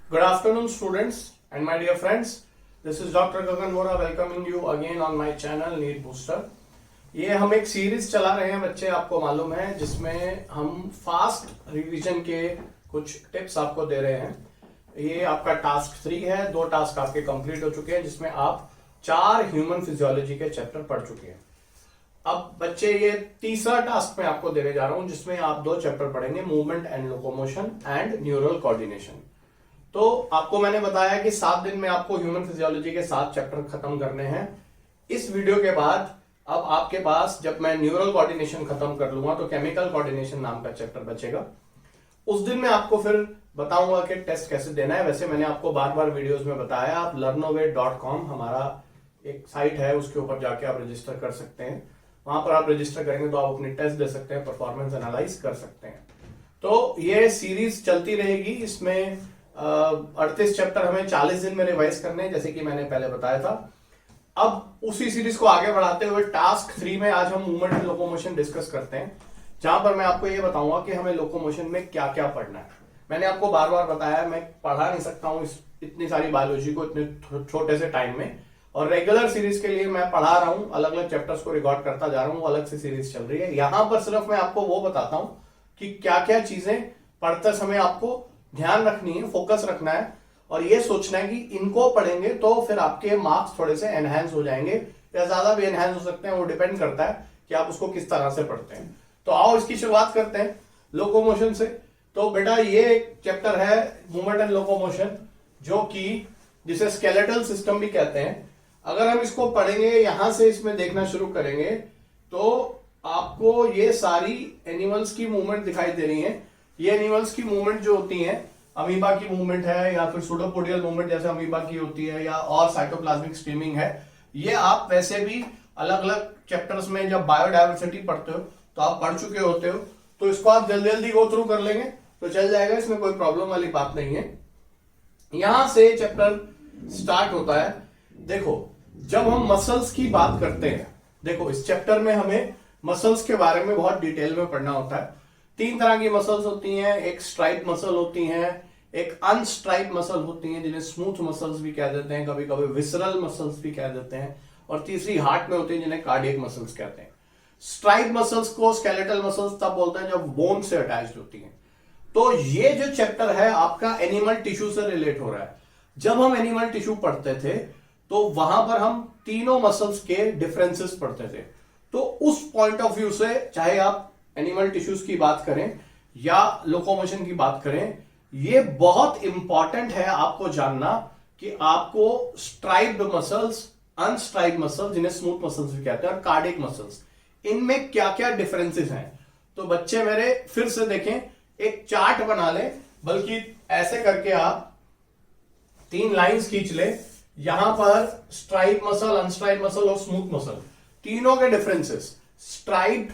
Good afternoon, students and my dear friends. This is Dr. Gagan Vora welcoming you again on my channel Need Booster. ये हम एक series चला रहे हैं बच्चे, आपको मालूम है, जिसमें हम फास्ट रिवीजन के कुछ टिप्स आपको दे रहे हैं। ये आपका टास्क 3 है। 2 टास्क आपके कंप्लीट हो चुके हैं, जिसमें आप 4 ह्यूमन फिजियोलॉजी के चैप्टर पढ़ चुके हैं। अब बच्चे ये तीसरा टास्क मैं आपको देने जा रहा हूं, जिसमें आप 2 चैप्टर पढ़ेंगे, movement and locomotion and neural coordination. तो आपको मैंने बताया कि 7 दिन में आपको ह्यूमन फिजियोलॉजी के 7 चैप्टर खत्म करने हैं। इस वीडियो के बाद अब आपके पास, जब मैं न्यूरल कोऑर्डिनेशन खत्म कर लूंगा, तो केमिकल कोऑर्डिनेशन नाम का चैप्टर बचेगा। उस दिन मैं आपको फिर बताऊंगा कि टेस्ट कैसे देना है। वैसे मैंने आपको बार बार वीडियोस में बताया, आप learnovate.com हमारा एक साइट है, उसके ऊपर जाके आप रजिस्टर कर सकते हैं। वहां पर आप रजिस्टर करेंगे तो आप अपनी टेस्ट दे सकते हैं, परफॉर्मेंस एनालाइज कर सकते हैं। तो ये सीरीज चलती रहेगी। इसमें 38 चैप्टर हमें 40 दिन में रिवाइज करने हैं, जैसे कि मैंने पहले बताया था। अब उसी सीरीज को आगे बढ़ाते हुए टास्क 3 में आज हम मूवमेंट एंड लोकोमोशन डिस्कस करते हैं, जहां पर मैं आपको ये बताऊंगा कि हमें लोकोमोशन में क्या क्या पढ़ना है। मैंने आपको बार बार बताया, मैं पढ़ा नहीं सकता हूं इतनी सारी बायोलॉजी को इतने छोटे से टाइम में, और रेगुलर सीरीज के लिए मैं पढ़ा रहा हूं, अलग अलग चैप्टर्स को रिकॉर्ड करता जा रहा हूं, अलग से सीरीज चल रही है। यहां पर सिर्फ मैं आपको वो बताता हूं कि क्या क्या चीजें पढ़ते समय आपको ध्यान रखनी है, फोकस रखना है, और ये सोचना है कि इनको पढ़ेंगे तो फिर आपके मार्क्स थोड़े से एनहांस हो जाएंगे, या ज्यादा भी एनहांस हो सकते हैं। वो डिपेंड करता है कि आप उसको किस तरह से पढ़ते हैं। तो आओ इसकी शुरुआत करते हैं लोकोमोशन से। तो बेटा, ये एक चैप्टर है मूवमेंट एंड लोकोमोशन, जो कि जिसे स्केलेटल सिस्टम भी कहते हैं। अगर हम इसको पढ़ेंगे, यहां से इसमें देखना शुरू करेंगे, तो आपको ये सारी एनिमल्स की मूवमेंट दिखाई दे रही है। ये एनिमल्स की मूवमेंट जो होती है, अमीबा की मूवमेंट है, या फिर सूडोपोडियल मूवमेंट जैसे अमीबा की होती है, या और साइटोप्लाज्मिक स्ट्रीमिंग है। ये आप वैसे भी अलग अलग चैप्टर्स में जब बायोडायवर्सिटी पढ़ते हो तो आप पढ़ चुके होते हो, तो इसको आप जल्दी जल्दी गो थ्रू कर लेंगे तो चल जाएगा, इसमें कोई प्रॉब्लम वाली बात नहीं है। यहां से चैप्टर स्टार्ट होता है। देखो, जब हम मसल्स की बात करते हैं, देखो इस चैप्टर में हमें मसल्स के बारे में बहुत डिटेल में पढ़ना होता है। 3 तरह की मसल्स होती हैं। एक स्ट्राइप मसल होती हैं, एक अनस्ट्राइप मसल होती हैं, जिन्हें स्मूथ मसल्स भी कह देते हैं, कभी कभी विसरल मसल्स भी कह देते हैं, और तीसरी हार्ट में होती है, जिन्हें कार्डियक मसल्स कहते हैं। स्ट्राइप मसल्स को स्केलेटल मसल्स तब बोलते हैं जब बोन से अटैच्ड होती हैं। तो ये जो चैप्टर है आपका एनिमल टिश्यू से रिलेट हो रहा है। जब हम एनिमल टिश्यू पढ़ते थे तो वहां पर हम तीनों मसल्स के डिफरेंसेस पढ़ते थे। तो उस पॉइंट ऑफ व्यू से, चाहे आप एनिमल टिश्यूज की बात करें या लोकोमोशन की बात करें, ये बहुत इंपॉर्टेंट है आपको जानना कि आपको स्ट्राइप्ड मसल्स, अनस्ट्राइप्ड मसल्स, जिन्हें स्मूथ मसल्स भी कहते हैं, और कार्डियक मसल्स, इनमें क्या क्या डिफरेंसेस हैं। तो बच्चे मेरे फिर से देखें, एक चार्ट बना ले, बल्कि ऐसे करके आप 3 लाइंस खींच ले। यहां पर स्ट्राइप मसल, अनस्ट्राइप्ड मसल और स्मूथ मसल, तीनों के डिफरेंसेस, स्ट्राइप्ड,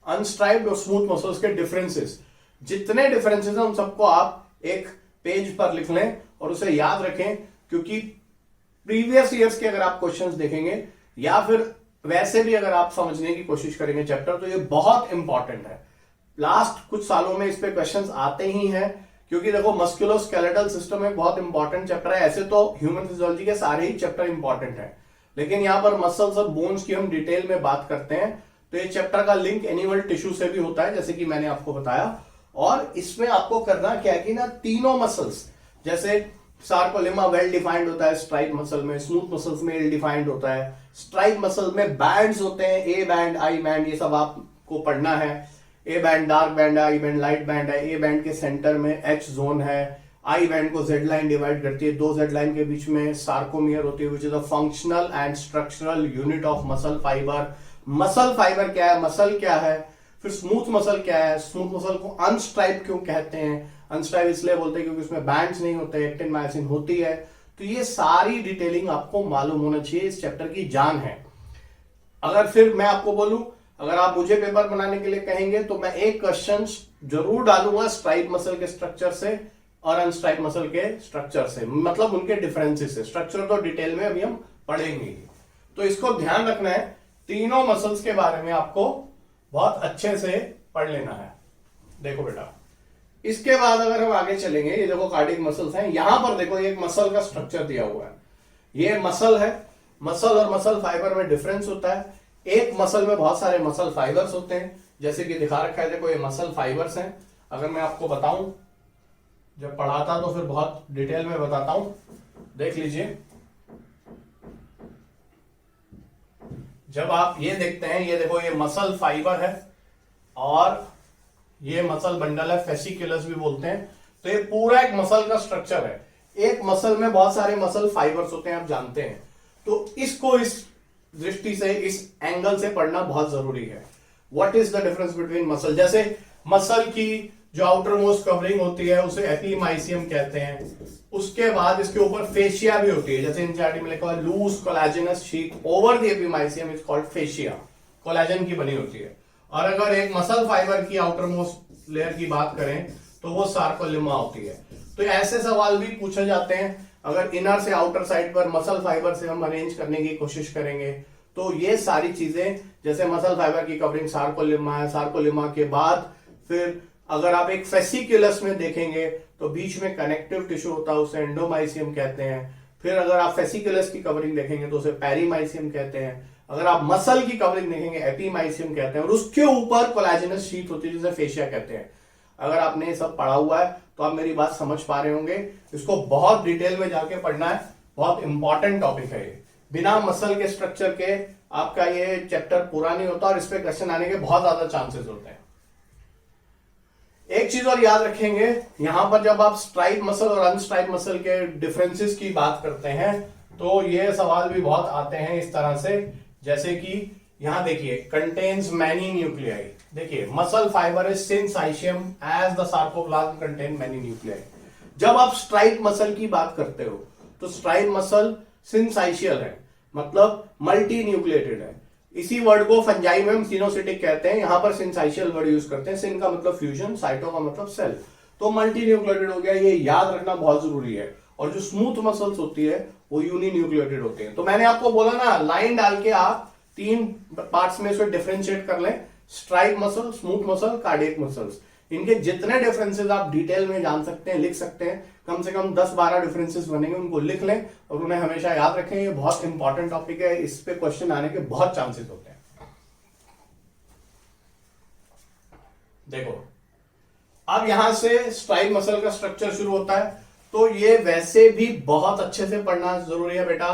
अनस्ट्राइप्ड और स्मूथ मसल्स के डिफरेंसेस, जितने डिफरेंसेस हैं उन सबको आप एक पेज पर लिख लें और उसे याद रखें, क्योंकि प्रीवियस ईयर्स के अगर आप क्वेश्चंस देखेंगे या फिर वैसे भी अगर आप समझने की कोशिश करेंगे चैप्टर, तो ये बहुत इंपॉर्टेंट है। लास्ट कुछ सालों में इस पे क्वेश्चंस आते ही हैं, क्योंकि देखो मस्कुलोस्केलेटल सिस्टम एक बहुत इंपॉर्टेंट चैप्टर है। ऐसे तो ह्यूमन फिजियोलॉजी के सारे ही चैप्टर इंपॉर्टेंट है, लेकिन यहां पर मसल्स और बोन्स की हम डिटेल में बात करते हैं, तो ये चैप्टर का लिंक एनिमल टिश्यू से भी होता है, जैसे कि मैंने आपको बताया। और इसमें आपको करना क्या है कि ना, तीनों मसल्स, जैसे सार्कोलेमा वेल डिफाइंड होता है स्ट्राइप मसल में, स्मूथ मसल्स में इल डिफाइंड होता है। स्ट्राइप मसल में बैंड्स होते हैं, ए बैंड, आई बैंड, ये सब आपको पढ़ना है। ए बैंड डार्क बैंड है, आई बैंड लाइट बैंड है। ए बैंड के सेंटर में एच जोन है। आई बैंड को जेड लाइन डिवाइड करती है, 2 जेड लाइन के बीच में सार्कोमियर होती है, which is a functional and structural unit of muscle fibre. Muscle fibre क्या है, मसल क्या है, फिर स्मूथ मसल क्या है, स्मूथ मसल को अनस्ट्राइप क्यों कहते हैं, अनस्ट्राइप इसलिए बोलते हैं क्योंकि उसमें बैंड्स नहीं होते, एक्टिन मायोसिन होती है। तो ये सारी डिटेलिंग आपको मालूम होना चाहिए, इस चैप्टर की जान है। अगर फिर मैं आपको बोलूं, अगर आप मुझे पेपर बनाने के लिए कहेंगे तो मैं एक क्वेश्चन जरूर डालूंगा स्ट्राइप मसल के स्ट्रक्चर से और अनस्ट्राइप मसल के स्ट्रक्चर से, मतलब उनके डिफरेंसेस से। स्ट्रक्चर तो डिटेल में अभी हम पढ़ेंगे, तो इसको ध्यान रखना है। तीनों मसल्स के बारे में आपको बहुत अच्छे से पढ़ लेना है। देखो बेटा, इसके बाद अगर हम आगे चलेंगे, ये देखो कार्डियक मसल्स हैं, यहां पर देखो एक मसल का स्ट्रक्चर दिया हुआ है, ये मसल है। मसल और मसल फाइबर में डिफरेंस होता है, एक मसल में बहुत सारे मसल फाइबर्स होते हैं, जैसे कि दिखा रखा है, देखो ये मसल फाइबर्स हैं। अगर मैं आपको बताऊं, जब पढ़ाता तो फिर बहुत डिटेल में बताता हूं, देख लीजिए। जब आप ये देखते हैं, ये देखो ये मसल फाइबर है और ये मसल बंडल है, फेसिकुलस भी बोलते हैं। तो ये पूरा एक मसल का स्ट्रक्चर है। एक मसल में बहुत सारे मसल फाइबर्स होते हैं, आप जानते हैं। तो इसको इस दृष्टि से, इस एंगल से पढ़ना बहुत जरूरी है। What is the difference between muscle? जैसे मसल की जो आउटर मोस्ट कवरिंग होती है उसे एपीमाइसियम कहते हैं। उसके बाद इसके ऊपर फेशिया भी होती है, जैसे एनसीईआरटी में लिखा हुआ है loose collagenous sheet over the epimysium is called fascia, collagen की बनी होती है। और अगर एक मसल फाइबर की आउटर मोस्ट लेयर की बात करें तो वो सार्कोलिमा होती है। तो ऐसे सवाल भी पूछे जाते हैं। अगर इनर से आउटर साइड पर मसल फाइबर से हम अरेंज करने की कोशिश करेंगे तो ये सारी चीजें, जैसे मसल फाइबर की कवरिंग सार्कोलिमा है, सार्कोलिमा के बाद फिर अगर आप एक फेसिकुलस में देखेंगे तो बीच में कनेक्टिव टिश्यू होता है, उसे एंडोमाइसियम कहते हैं। फिर अगर आप फेसिकुलस की कवरिंग देखेंगे तो उसे पेरीमाइसियम कहते हैं। अगर आप मसल की कवरिंग देखेंगे एपीमाइसियम कहते हैं, और उसके ऊपर कोलेजनस शीट होती है जिसे फेशिया कहते हैं। अगर आपने ये सब पढ़ा हुआ है तो आप मेरी बात समझ पा रहे होंगे। इसको बहुत डिटेल में जाके पढ़ना है, बहुत इंपॉर्टेंट टॉपिक है ये। बिना मसल के स्ट्रक्चर के आपका ये चैप्टर पूरा नहीं होता और इस पे क्वेश्चन आने के बहुत ज्यादा चांसेस होते हैं। एक चीज और याद रखेंगे, यहां पर जब आप स्ट्राइप मसल और अनस्ट्राइप मसल के डिफरेंसेस की बात करते हैं तो ये सवाल भी बहुत आते हैं इस तरह से, जैसे कि यहां देखिए कंटेन्स मैनी न्यूक्लियाई। देखिए muscle fibre is syncytium as the sarcoplasm contain many nuclei. जब आप स्ट्राइप मसल की बात करते हो तो स्ट्राइप मसल सिंसाइशियल है, मतलब मल्टी न्यूक्लिएटेड है। इसी वर्ड को फंजाई में हम सिनोसिटिक कहते हैं, यहां पर सिंसाइशियल वर्ड यूज करते हैं। सिन का मतलब फ्यूजन, साइटो का मतलब सेल। तो मल्टी न्यूक्लिएटेड हो गया, ये याद रखना बहुत जरूरी है। और जो स्मूथ मसल्स होती है वो यूनि न्यूक्लिएटेड होते हैं। तो मैंने आपको बोला ना, लाइन डाल के आप 3 पार्ट्स में इसको डिफरेंशिएट कर लें, stripe muscle, smooth muscle, cardiac muscles. इनके जितने डिफरेंसेस आप डिटेल में जान सकते हैं, लिख सकते हैं, कम से कम 10-12 डिफरेंसेस बनेंगे, उनको लिख लें और उन्हें हमेशा याद रखें। ये बहुत इंपॉर्टेंट टॉपिक है, इस पे क्वेश्चन आने के बहुत चांसेस होते हैं। देखो अब यहां से स्ट्राइप मसल का स्ट्रक्चर शुरू होता है, तो ये वैसे भी बहुत अच्छे से पढ़ना जरूरी है बेटा।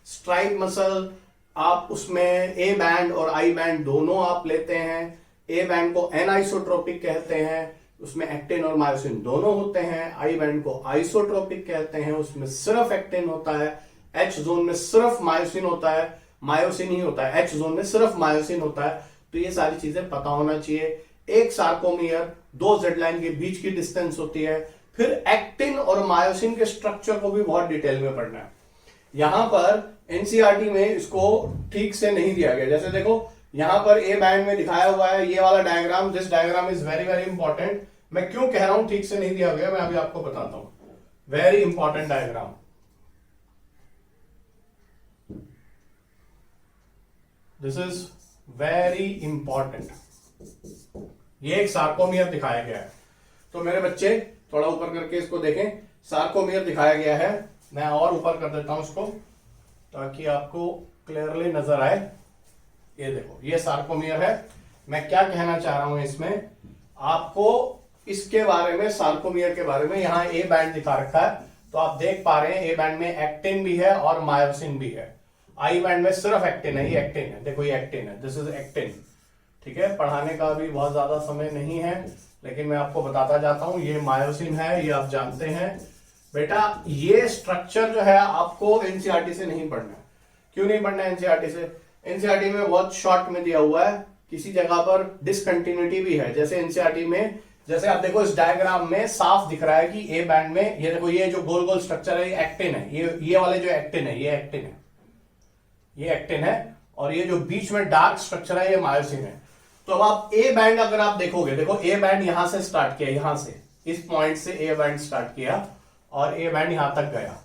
स्ट्राइप मसल आप उसमें ए बैंड और आई बैंड दोनों आप लेते हैं। ए बैंड को एनआइसोट्रोपिक कहते हैं, उसमें एक्टिन और मायोसिन दोनों होते हैं। आई बैंड को आइसोट्रोपिक कहते हैं, उसमें सिर्फ एक्टिन होता है। एच जोन में सिर्फ मायोसिन होता है, मायोसिन ही होता है, एच जोन में सिर्फ मायोसिन होता है। तो ये सारी चीजें पता होना चाहिए। एक सार्कोमियर, 2 जेड लाइन के बीच की डिस्टेंस होती है। फिर एक्टिन और मायोसिन के स्ट्रक्चर को भी बहुत डिटेल में पढ़ना है। यहां पर एनसीईआरटी में इसको ठीक से नहीं दिया गया। जैसे देखो यहां पर ए बैंड में दिखाया हुआ है ये वाला diagram, this diagram is very very important. मैं क्यों कह रहा हूं ठीक से नहीं दिया गया, मैं अभी आपको बताता हूं। Very important diagram, this is very important. ये एक सार्कोमियर दिखाया गया है। तो मेरे बच्चे थोड़ा ऊपर करके इसको देखें, सार्कोमियर दिखाया गया है। मैं और ऊपर कर देता हूं इसको ताकि आपको क्लियरली नजर आए। ये देखो ये सार्कोमियर है। मैं क्या कहना चाह रहा हूं इसमें, आपको इसके बारे में, सार्कोमियर के बारे में, यहां ए बैंड दिखा रखा है तो आप देख पा रहे हैं ए बैंड में एक्टिन भी है और मायोसिन भी है। आई बैंड में सिर्फ एक्टिन है, ये एक्टिन है, देखो ये एक्टिन है, दिस इज एक्टिन। ठीक है, पढ़ाने का भी बहुत ज्यादा समय नहीं है लेकिन मैं आपको बताता जाता हूं। ये मायोसिन है, ये आप जानते हैं बेटा। ये स्ट्रक्चर जो है आपको एनसीईआरटी से नहीं पढ़ना है। क्यों नहीं पढ़ना है एनसीईआरटी से? एनसीईआरटी में बहुत शॉर्ट में दिया हुआ है, किसी जगह पर डिसकंटिन्यूटी भी है। जैसे एनसीईआरटी में, जैसे आप देखो इस डायग्राम में साफ दिख रहा है कि ए बैंड में, ये देखो ये जो गोल गोल स्ट्रक्चर है ये एक्टिन है, ये वाले जो एक्टिन है, ये एक्टिन है, ये एक्टिन है। और ये जो बीच में डार्क स्ट्रक्चर है ये मायोसिन है। तो अब आप ए बैंड अगर आप देखोगे, देखो ए बैंड यहां से स्टार्ट किया, यहां से इस पॉइंट से ए बैंड स्टार्ट किया और ए बैंड यहां तक गया।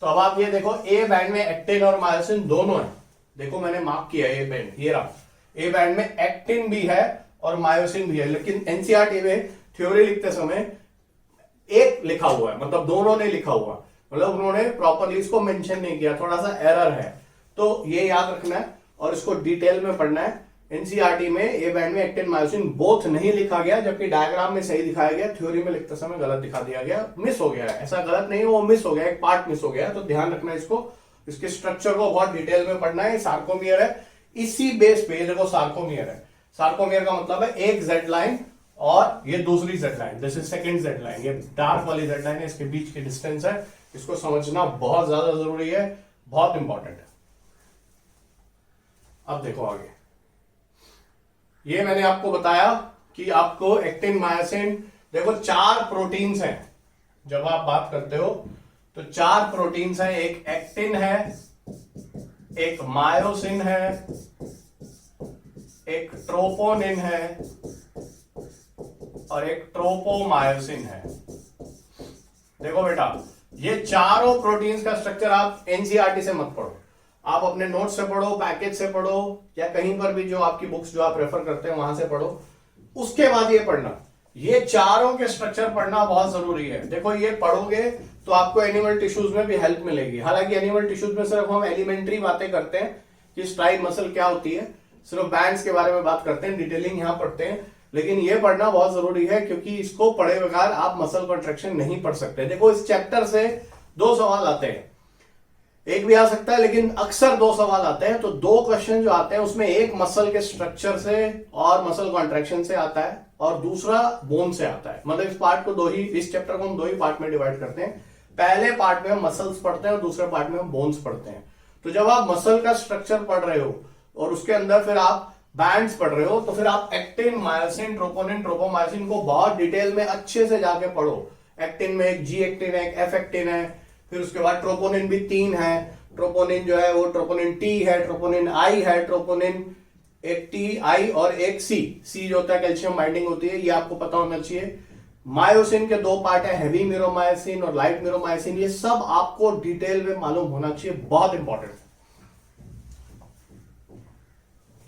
तो अब आप ये देखो ए बैंड में एक्टिन और मायोसिन दोनों है। देखो मैंने मार्क किया ए बैंड, ये रहा। ए बैंड में एक्टिन भी है और मायोसिन भी है। लेकिन एनसीईआरटी में थ्योरी लिखते समय एक लिखा हुआ है, मतलब दोनों ने लिखा हुआ, मतलब उन्होंने प्रॉपरली इसको मेंशन नहीं किया, थोड़ा सा एरर है। तो ये याद रखना है और इसको डिटेल में पढ़ना है। एनसीईआरटी में ए बैंड में एक्टिन मायोसिन बोथ नहीं लिखा गया, जबकि डायग्राम में सही दिखाया गया, थ्योरी में लिखते समय गलत दिखा दिया गया, मिस हो गया है। ऐसा गलत नहीं है, वो मिस हो गया, एक पार्ट मिस हो गया, तो ध्यान रखना इसको, इसके स्ट्रक्चर को बहुत डिटेल में पढ़ना है। सार्कोमियर है, इसी बेस पे देखो सार्कोमियर है। सार्कोमियर का मतलब है एक जेड लाइन और ये दूसरी Z line, this is second Z line, ये डार्क वाली जेड लाइन है, इसके बीच की डिस्टेंस है। इसको समझना बहुत ज्यादा जरूरी है, बहुत इंपॉर्टेंट है। अब देखो आगे, ये मैंने आपको बताया कि आपको एक्टिन मायोसिन, देखो 4 प्रोटीन्स हैं जब आप बात करते हो, तो 4 प्रोटीन्स हैं, एक एक्टिन है, एक मायोसिन है, एक ट्रोपोनिन है और एक ट्रोपोमायोसिन है। देखो बेटा, ये चारों प्रोटीन्स का स्ट्रक्चर आप एनसीईआरटी से मत पढ़ो, आप अपने नोट्स से पढ़ो, पैकेज से पढ़ो, या कहीं पर भी जो आपकी बुक्स जो आप रेफर करते हैं वहां से पढ़ो। उसके बाद ये पढ़ना, ये चारों के स्ट्रक्चर पढ़ना बहुत जरूरी है। देखो ये पढ़ोगे तो आपको एनिमल टिश्यूज में भी हेल्प मिलेगी। हालांकि एनिमल टिश्यूज में सिर्फ हम एलिमेंट्री बातें करते हैं कि स्ट्राइप मसल क्या होती है, सिर्फ बैंड्स के बारे में बात करते हैं, डिटेलिंग यहां पढ़ते हैं, लेकिन ये पढ़ना बहुत जरूरी है क्योंकि इसको पढ़े बगैर आप मसल कॉन्ट्रैक्शन नहीं पढ़ सकते। देखो इस चैप्टर से 2 सवाल आते हैं, एक भी आ सकता है लेकिन अक्सर 2 सवाल आते हैं। तो 2 क्वेश्चन जो आते हैं उसमें एक मसल के स्ट्रक्चर से और मसल कॉन्ट्रैक्शन से आता है और दूसरा बोन से आता है। मतलब इस पार्ट को इस चैप्टर को हम 2 ही पार्ट में डिवाइड करते हैं। पहले पार्ट में हम मसल्स पढ़ते हैं और दूसरे पार्ट में हम बोन्स पढ़ते हैं। तो जब आप मसल का स्ट्रक्चर पढ़ रहे हो और उसके अंदर फिर आप बैंड्स पढ़ रहे हो, तो फिर आप एक्टिन, मायोसिन, ट्रोपोनिन, ट्रोपोमायोसिन को बहुत डिटेल में अच्छे से जाके पढ़ो। एक्टिन में एक जी एक्टिन है, एक एफ एक्टिन है, फिर उसके बाद ट्रोपोनिन भी 3 है। ट्रोपोनिन जो है वो ट्रोपोनिन टी है, ट्रोपोनिन आई है, ट्रोपोनिन एक टी आई और एक सी जो होता है कैल्शियम बाइंडिंग होती है, ये आपको पता होना चाहिए। मायोसिन के 2 पार्ट है, हेवी मीरोमायोसिन और लाइट मीरोमायोसिन, ये सब आपको डिटेल में मालूम होना चाहिए, बहुत इंपॉर्टेंट।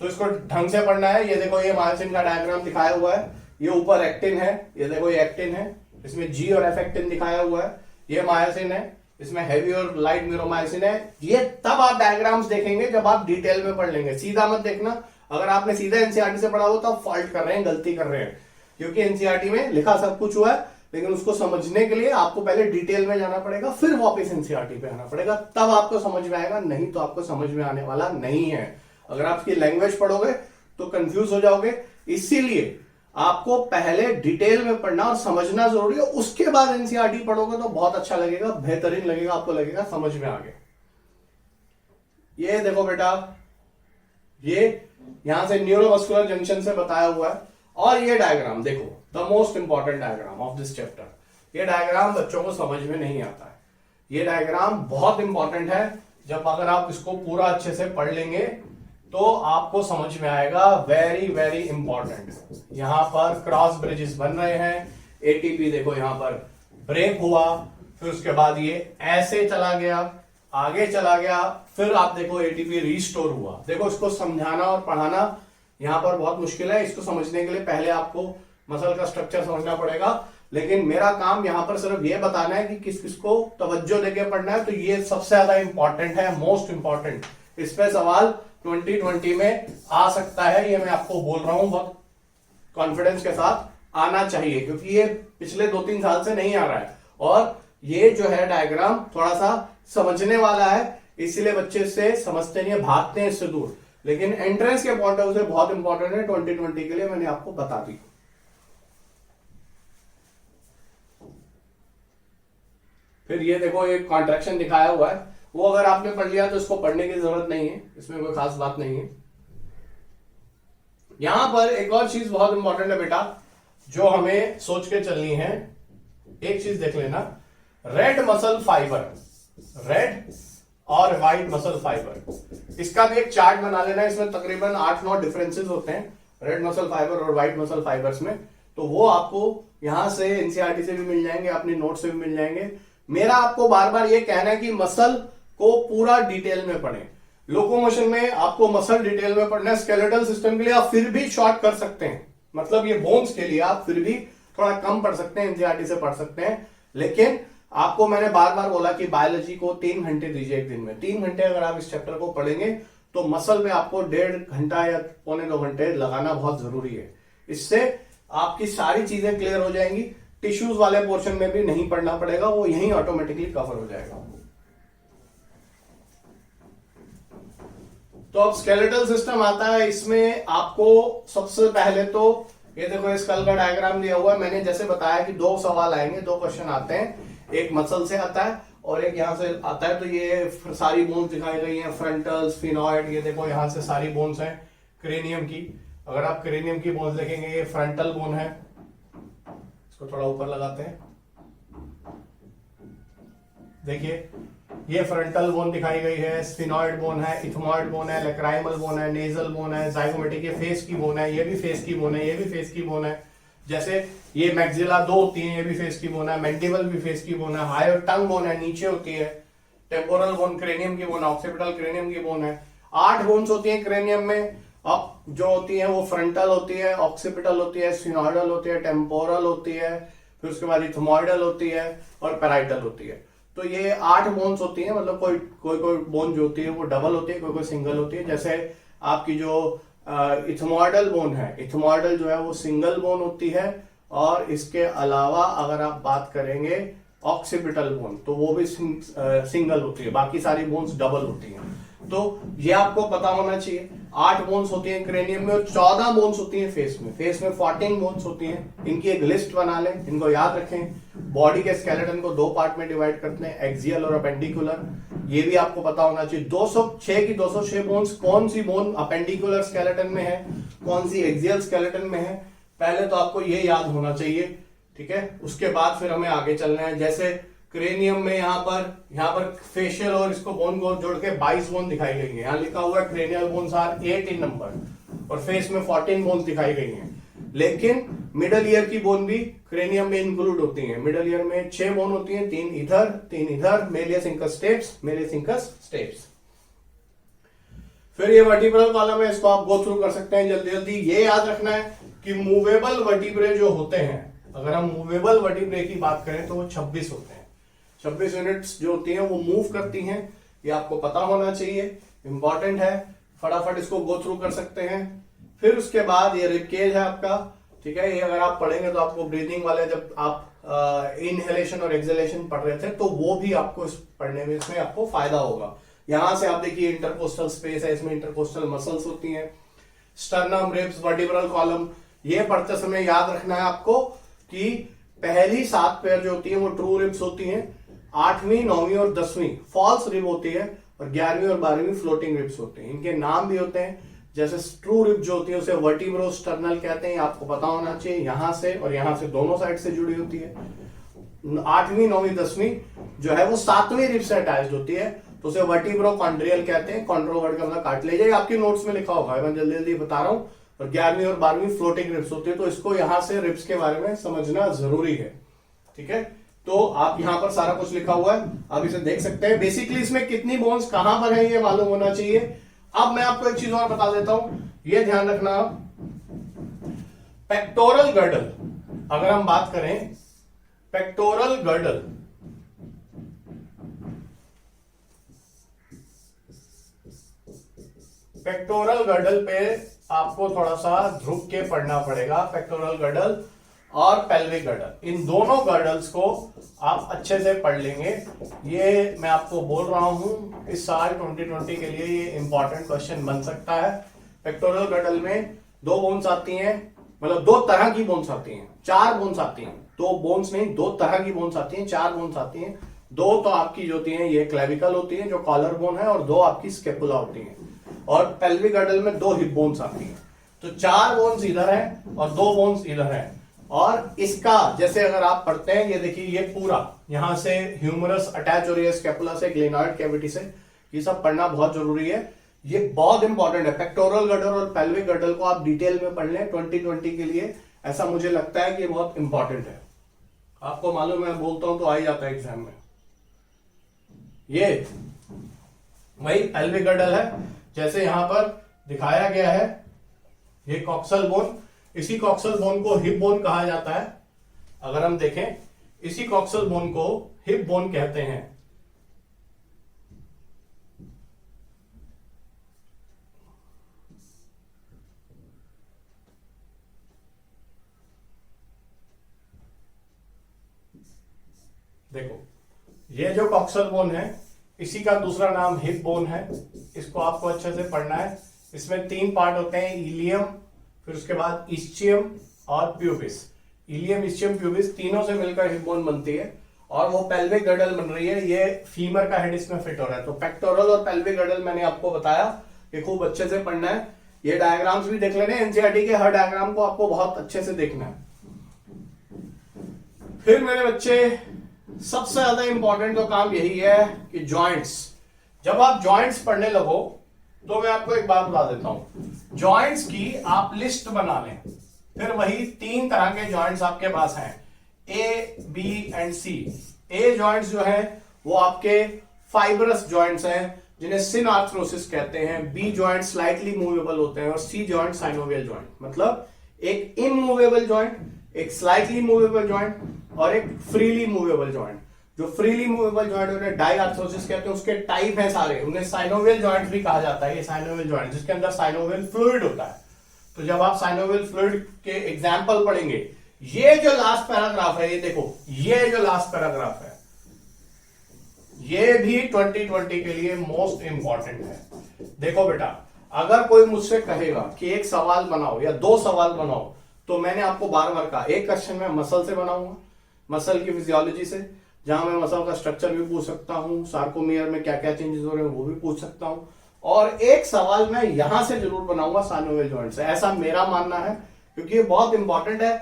तो इसको ढंग से पढ़ना है। ये देखो ये मायोसिन का डायग्राम दिखाया हुआ है, ये ऊपर एक्टिन है, ये देखो ये एक्टिन है, इसमें जी और एफ एक्टिन दिखाया हुआ है, ये मायोसिन है, इसमें हेवी और लाइट मीरोमायोसिन है। ये तब आप डायग्राम्स देखेंगे जब आप डिटेल में पढ़ लेंगे, सीधा मत देखना। अगर आपने सीधा एनसीईआरटी से पढ़ा हो तो आप फॉल्ट कर रहे हैं, गलती कर रहे हैं, क्योंकि एनसीईआरटी में लिखा सब कुछ हुआ है, लेकिन उसको समझने के लिए आपको पहले डिटेल में जाना पड़ेगा, फिर वापस एनसीईआरटी पे आना पड़ेगा, तब आपको समझ में आएगा, नहीं तो आपको समझ में आने वाला नहीं है। अगर आप इसकी लैंग्वेज पढ़ोगे तो कंफ्यूज हो जाओगे, इसीलिए आपको पहले डिटेल में पढ़ना और समझना जरूरी है, उसके बाद एनसीईआरटी पढ़ोगे तो बहुत अच्छा लगेगा, बेहतरीन लगेगा, आपको लगेगा समझ में आ गया। ये देखो बेटा, ये यहां से न्यूरोमस्कुलर जंक्शन से बताया हुआ है, और ये डायग्राम देखो, the most important diagram of this chapter. ये डायग्राम बच्चों को समझ में नहीं आता है, ये डायग्राम बहुत इंपॉर्टेंट है। जब अगर आप इसको पूरा अच्छे से पढ़ लेंगे तो आपको समझ में आएगा, वेरी वेरी इंपॉर्टेंट। यहां पर क्रॉस ब्रिजेस बन रहे हैं, एटीपी देखो यहां पर ब्रेक हुआ, फिर उसके बाद ये ऐसे चला गया, आगे चला गया, फिर आप देखो एटीपी रिस्टोर हुआ। देखो इसको समझाना और पढ़ाना यहां पर बहुत मुश्किल है, इसको समझने के लिए पहले आपको मसल का स्ट्रक्चर समझना पड़ेगा, लेकिन मेरा काम यहां पर सिर्फ ये बताना है कि किस किस को तवज्जो देके पढ़ना है। तो ये सबसे ज्यादा इंपॉर्टेंट है, मोस्ट इंपॉर्टेंट, इस पे सवाल 2020 में आ सकता है, ये मैं आपको बोल रहा हूं, बहुत कॉन्फिडेंस के साथ आना चाहिए, क्योंकि ये पिछले 2-3 साल से नहीं आ रहा है, और ये जो है डायग्राम थोड़ा सा समझने वाला है, इसलिए बच्चे से समझते नहीं है, भागते हैं इससे दूर, लेकिन एंट्रेंस के पॉइंट ऑफ व्यू से बहुत इंपॉर्टेंट है 2020 के लिए, मैंने आपको बता दी। फिर ये देखो एक कॉन्ट्रैक्शन दिखाया हुआ है, वो अगर आपने पढ़ लिया तो इसको पढ़ने की जरूरत नहीं है, इसमें कोई खास बात नहीं है। यहां पर एक और चीज बहुत इंपॉर्टेंट है बेटा, जो हमें सोच के चलनी है। एक चीज देख लेना, रेड मसल फाइबर, रेड और व्हाइट मसल फाइबर, इसका भी एक चार्ट बना लेना। इसमें तकरीबन 8-9 डिफरेंसेस होते हैं रेड मसल फाइबर और व्हाइट मसल फाइबर्स में, तो वो आपको यहां से एनसीईआरटी से भी मिल जाएंगे, अपनी नोट से भी मिल जाएंगे। मेरा आपको बार बार ये कहना है कि मसल को पूरा डिटेल में पढ़ें। लोकोमोशन में आपको मसल डिटेल में पढ़ना है, स्केलेटल सिस्टम के लिए आप फिर भी शॉर्ट कर सकते हैं, मतलब ये बोन्स के लिए आप फिर भी थोड़ा कम पढ़ सकते हैं, एनसीईआरटी से पढ़ सकते हैं, लेकिन आपको मैंने बार बार बोला कि बायोलॉजी को 3 घंटे दीजिए एक दिन में। 3 घंटे अगर आप इस चैप्टर को पढ़ेंगे तो मसल में आपको 1.5 घंटा या 1.25 घंटे लगाना बहुत जरूरी है। इससे आपकी सारी चीजें क्लियर हो जाएंगी। टिश्यूज वाले पोर्शन में भी नहीं पढ़ना पड़ेगा, वो यहीं ऑटोमेटिकली कवर हो जाएगा। तो अब स्केलेटल सिस्टम आता है। इसमें आपको सबसे पहले तो ये देखो स्कल का डायग्राम दिया हुआ है। मैंने जैसे बताया कि 2 सवाल आएंगे, 2 क्वेश्चन आते हैं। एक मसल से आता है और एक यहां से आता है। तो ये सारी बोन्स दिखाई गई हैं, फ्रंटल, स्फिनॉइड। ये देखो यहां से सारी बोन्स हैं क्रेनियम की। अगर आप क्रेनियम की बोन्स देखेंगे, ये फ्रंटल बोन है। इसको थोड़ा ऊपर लगाते हैं, देखिए ये फ्रंटल बोन दिखाई गई है, स्फिनॉइड बोन है, इथमॉइड बोन है, लेक्राइमल बोन है, नेजल बोन है, जाइगोमेटिक, ये फेस की बोन है, ये भी फेस की बोन है, ये भी फेस की बोन है। जैसे ये मैक्सिला 2 होती है, ये भी फेस की बोन है। मैंडिबल भी फेस की बोन है। हायर टंग बोन है, नीचे होती है। टेम्पोरल बोन क्रेनियम की बोन, ऑक्सीपिटल क्रेनियम की बोन है। 8 बोन्स होती है क्रेनियम में। अब जो होती है वो फ्रंटल होती है, ऑक्सीपिटल होती है, स्फिनॉइडल होती है, टेम्पोरल होती है, फिर उसके बाद इथमॉइडल होती है और पैराइटल होती है। तो ये 8 बोन्स होती है। मतलब कोई बोन जो होती है वो डबल होती है, कोई सिंगल होती है। जैसे आपकी जो इथमॉइडल बोन है, इथमॉइडल जो है वो सिंगल बोन होती है। और इसके अलावा अगर आप बात करेंगे ऑक्सीपिटल बोन, तो वो भी सिंगल होती है। बाकी सारी बोन्स डबल होती हैं। तो ये आपको पता होना चाहिए। 8 बोन्स होती हैं क्रेनियम में और 14 बोन्स होती हैं फेस में। फेस में 14 बोन्स होती हैं। इनकी एक लिस्ट बना लें, इनको याद रखें। बॉडी के स्केलेटन को 2 पार्ट में डिवाइड करते हैं, एक्सियल और अपेंडिकुलर। ये भी आपको पता होना चाहिए। 206 की 206 बोन्स, कौन सी बोन अपेंडिकुलर स्केलेटन में है, कौन सी एक्सियल स्केलेटन में है, पहले तो आपको ये याद होना चाहिए। ठीक है, उसके बाद फिर हमें आगे चलना है। जैसे क्रेनियम में यहाँ पर फेशियल और इसको बोन को जोड़ के 22 बोन दिखाई गई है। यहाँ लिखा हुआ है cranial bones are 8 in number और फेस में 14 बोन्स दिखाई गई हैं। लेकिन मिडल ईयर की बोन भी क्रेनियम में इंक्लूड होती हैं। मिडल ईयर में 6 बोन होती हैं, 3 इधर 3 इधर, Méliès incus steps, Méliès incus steps. फिर ये वर्टिब्रल कॉलम है, इसको आप गो थ्रू कर सकते हैं जल्दी जल्दी। ये याद रखना है कि मूवेबल वर्टिब्रे जो होते हैं, अगर हम मूवेबल वर्टिब्रे की बात करें तो वो 26 होते हैं। 26 यूनिट्स जो होती हैं वो मूव करती हैं। ये आपको पता होना चाहिए, इंपॉर्टेंट है। फटाफट इसको गो थ्रू कर सकते हैं। फिर उसके बाद ये रिबकेज है आपका। ठीक है, ये अगर आप पढ़ेंगे तो आपको ब्रीदिंग वाले, जब आप इनहेलेशन और एक्सहेलेशन पढ़ रहे थे तो वो भी आपको इस पढ़ने में, इसमें आपको फायदा होगा। यहां से आप देखिए इंटरकोस्टल स्पेस है, इसमें इंटरकोस्टल मसल्स होती हैं। स्टर्नम, रिब्स, वर्टिब्रल कॉलम, ये पढ़ते समय याद रखना है आपको कि पहली 7 पेयर जो होती है वो ट्रू रिब्स होती हैं। 8वीं, 9वीं और 10वीं फॉल्स रिब होती है और 11वीं और 12वीं फ्लोटिंग रिब्स होते हैं। इनके नाम भी होते हैं। जैसे ट्रू रिब जो होती है उसे वर्टिब्रोस्टर्नल कहते हैं, आपको पता होना चाहिए। यहां से और यहां से दोनों साइड से जुड़ी होती है। 8वीं, 9वीं, 10वीं जो है वो 7वीं रिब से अटैच्ड होती है, तो उसे वर्टिब्रोकॉन्ड्रियल कहते हैं। कॉन्ड्रो वर्ड का मतलब काट लीजिए, आपकी नोट्स में लिखा होगा, मैं जल्दी जल्दी बता रहा हूं। और 11वीं और 12वीं फ्लोटिंग रिब्स होती है, तो इसको यहां से रिब्स के बारे में समझना जरूरी है। ठीक है, तो आप यहां पर सारा कुछ लिखा हुआ है, आप इसे देख सकते हैं। बेसिकली इसमें कितनी बोन्स कहां पर है ये मालूम होना चाहिए। अब मैं आपको एक चीज और बता देता हूं, ये ध्यान रखना। पेक्टोरल गर्डल, अगर हम बात करें पेक्टोरल गर्डल, पेक्टोरल गर्डल पे आपको थोड़ा सा रुक के पढ़ना पड़ेगा। पेक्टोरल गर्डल और पेल्विक गर्डल, इन दोनों गर्डल्स को आप अच्छे से पढ़ लेंगे। ये मैं आपको बोल रहा हूं, इस साल 2020 के लिए ये इंपॉर्टेंट क्वेश्चन बन सकता है। पेक्टोरल गर्डल में 2 बोन्स आती हैं, मतलब 2 तरह की बोन्स आती हैं। 4 बोन्स आती हैं, 2 बोन्स नहीं, 2 तरह की बोन्स आती हैं, 4 बोन्स आती हैं। 2 तो आपकी जो होती हैं ये क्लेविकल होती है जो कॉलर बोन है, और 2 आपकी स्केपुला होती हैं। और पेल्विक गर्डल में 2 हिप बोन्स आती हैं। तो 4 बोन्स इधर है और 2 बोन्स इधर है। और इसका जैसे अगर आप पढ़ते हैं, ये देखिए ये पूरा यहां से ह्यूमरस अटैच हो रही है स्केपुला से, ग्लेनॉइड कैविटी से। ये सब पढ़ना बहुत जरूरी है, ये बहुत इंपॉर्टेंट है। पेक्टोरल गर्डल और पेल्विक गर्डल को आप डिटेल में पढ़ लें 2020 के लिए, ऐसा मुझे लगता है कि बहुत इंपॉर्टेंट है। आपको मालूम है, बोलता हूं तो आ ही जाता है एग्जाम में। ये वही पेल्विक गर्डल है, जैसे यहां पर दिखाया गया है। ये कॉक्सल बोन, इसी कॉक्सल बोन को हिप बोन कहा जाता है। अगर हम देखें इसी कॉक्सल बोन को हिप बोन कहते हैं। देखो, ये जो कॉक्सल बोन है इसी का दूसरा नाम हिप बोन है। इसको आपको अच्छे से पढ़ना है। इसमें 3 पार्ट होते हैं, इलियम, फिर उसके बाद इस्चियम और प्यूबिस। इलियम, इस्चियम, प्यूबिस तीनों से मिलकर हिप बोन बनती है और वो पेल्विक गर्डल बन रही है। ये फीमर का हेड इसमें फिट हो रहा है। तो पेक्टोरल और पेल्विक गर्डल मैंने आपको बताया, ये खूब अच्छे से पढ़ना है। ये डायग्राम्स भी देख लेने, एनसीईआरटी के हर डायग्राम को आपको बहुत अच्छे से देखना है। फिर मेरे बच्चे, सबसे ज्यादा इंपॉर्टेंट तो काम यही है कि जॉइंट्स। जब आप जॉइंट्स पढ़ने लगो तो मैं आपको एक बात बता देता हूं, जॉइंट्स की आप लिस्ट बना लें। फिर वही 3 तरह के जॉइंट्स आपके पास हैं, A, B and C. A joints जो है वो आपके फाइब्रस जॉइंट्स हैं जिन्हें सिनआर्थरोसिस कहते हैं। बी जॉइंट स्लाइटली मूवेबल होते हैं और सी जॉइंट साइनोवियल जॉइंट। मतलब एक इनमूवेबल जॉइंट, एक स्लाइटली मूवेबल जॉइंट और एक फ्रीली मूवेबल जॉइंट। जो फ्रीली मूवेबल जॉइंट उन्हें डाईआर्थरोसिस कहते हैं। उसके टाइप है सारे, उन्हें साइनोवियल जॉइंट भी कहा जाता है। ये साइनोवियल जॉइंट जिसके अंदर साइनोवियल फ्लूइड होता है। तो जब आप साइनोवियल फ्लूइड के एग्जाम्पल पढ़ेंगे, ये जो लास्ट पैराग्राफ है, ये देखो, ये जो लास्ट पैराग्राफ है ये भी 2020 के लिए मोस्ट इंपॉर्टेंट है। देखो बेटा, अगर कोई मुझसे कहेगा कि एक सवाल बनाओ या 2 सवाल बनाओ, तो मैंने आपको बार बार कहा, एक क्वेश्चन मैं मसल से बनाऊंगा, मसल की फिजियोलॉजी से, जहां मैं मसल का स्ट्रक्चर भी पूछ सकता हूं, सार्कोमियर में क्या क्या चेंजेस हो रहे हैं वो भी पूछ सकता हूं, और एक सवाल मैं यहां से जरूर बनाऊंगा साइनोवियल जॉइंट से। ऐसा मेरा मानना है, क्योंकि ये बहुत इंपॉर्टेंट है।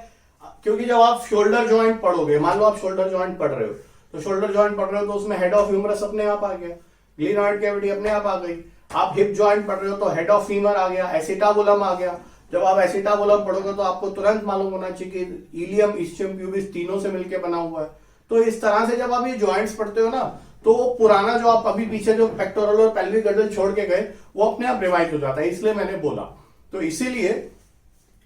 क्योंकि जब आप शोल्डर जॉइंट पढ़ोगे, मान लो आप शोल्डर जॉइंट पढ़ रहे हो, तो शोल्डर जॉइंट पढ़ रहे हो तो उसमें हेड ऑफ ह्यूमरस अपने आप आ गया, ग्लिनॉइड कैविटी अपने आप आ गई। आप हिप जॉइंट पढ़ रहे हो तो हेड ऑफ फीमर आ गया, एसिटाबुलम आ गया। जब आप एसिटाबुलम पढ़ोगे तो आपको तुरंत मालूम होना चाहिए कि इलियम, इस्चियम, प्यूबिस तीनों से मिलकर बना हुआ है। तो इस तरह से जब आप ये जॉइंट्स पढ़ते हो ना, तो पुराना जो आप अभी पीछे जो पेक्टोरल और पेल्विक गर्डल छोड़ के गए, वो अपने आप रिवाइज हो जाता है। इसलिए मैंने बोला, तो इसीलिए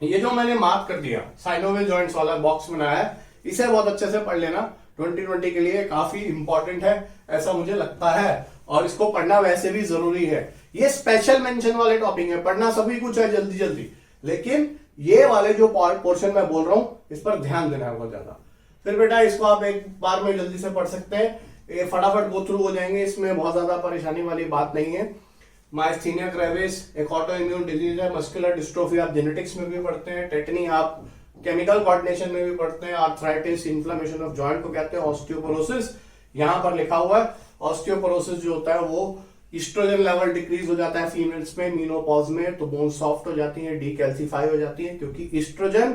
ये जो मैंने मार्क कर दिया, साइनोवियल जॉइंट्स वाला बॉक्स बनाया है, इसे बहुत अच्छे से पढ़ लेना। 2020 के लिए काफी इंपॉर्टेंट है, ऐसा मुझे लगता है, और इसको पढ़ना वैसे भी जरूरी है। ये स्पेशल मेंशन वाले टॉपिक है, पढ़ना सभी कुछ है जल्दी जल्दी, लेकिन ये वाले जो पोर्शन मैं बोल रहा हूं, इस पर ध्यान देना है बहुत ज्यादा। फिर बेटा इसको आप एक बार में जल्दी से पढ़ सकते हैं, ये फटाफट गो थ्रू हो जाएंगे, इसमें बहुत ज्यादा परेशानी वाली बात नहीं है। माइस्थीनिया ग्रेविस एक ऑटो इम्यून डिजीज है, मस्कुलर डिस्ट्रोफी आप जेनेटिक्स में भी पढ़ते हैं, टेटनी आप केमिकल कोऑर्डिनेशन में भी पढ़ते हैं, आर्थराइटिस इन्फ्लेमेशन ऑफ जॉइंट को कहते हैं, ऑस्टियोपोरोसिस यहां पर लिखा हुआ है। ऑस्टियोपोरोसिस जो होता है वो ईस्ट्रोजन लेवल डिक्रीज हो जाता है फीमेल्स में, मीनोपॉज में, तो बोन सॉफ्ट हो जाती है, डीकैल्सिफाई हो जाती है, क्योंकि ईस्ट्रोजन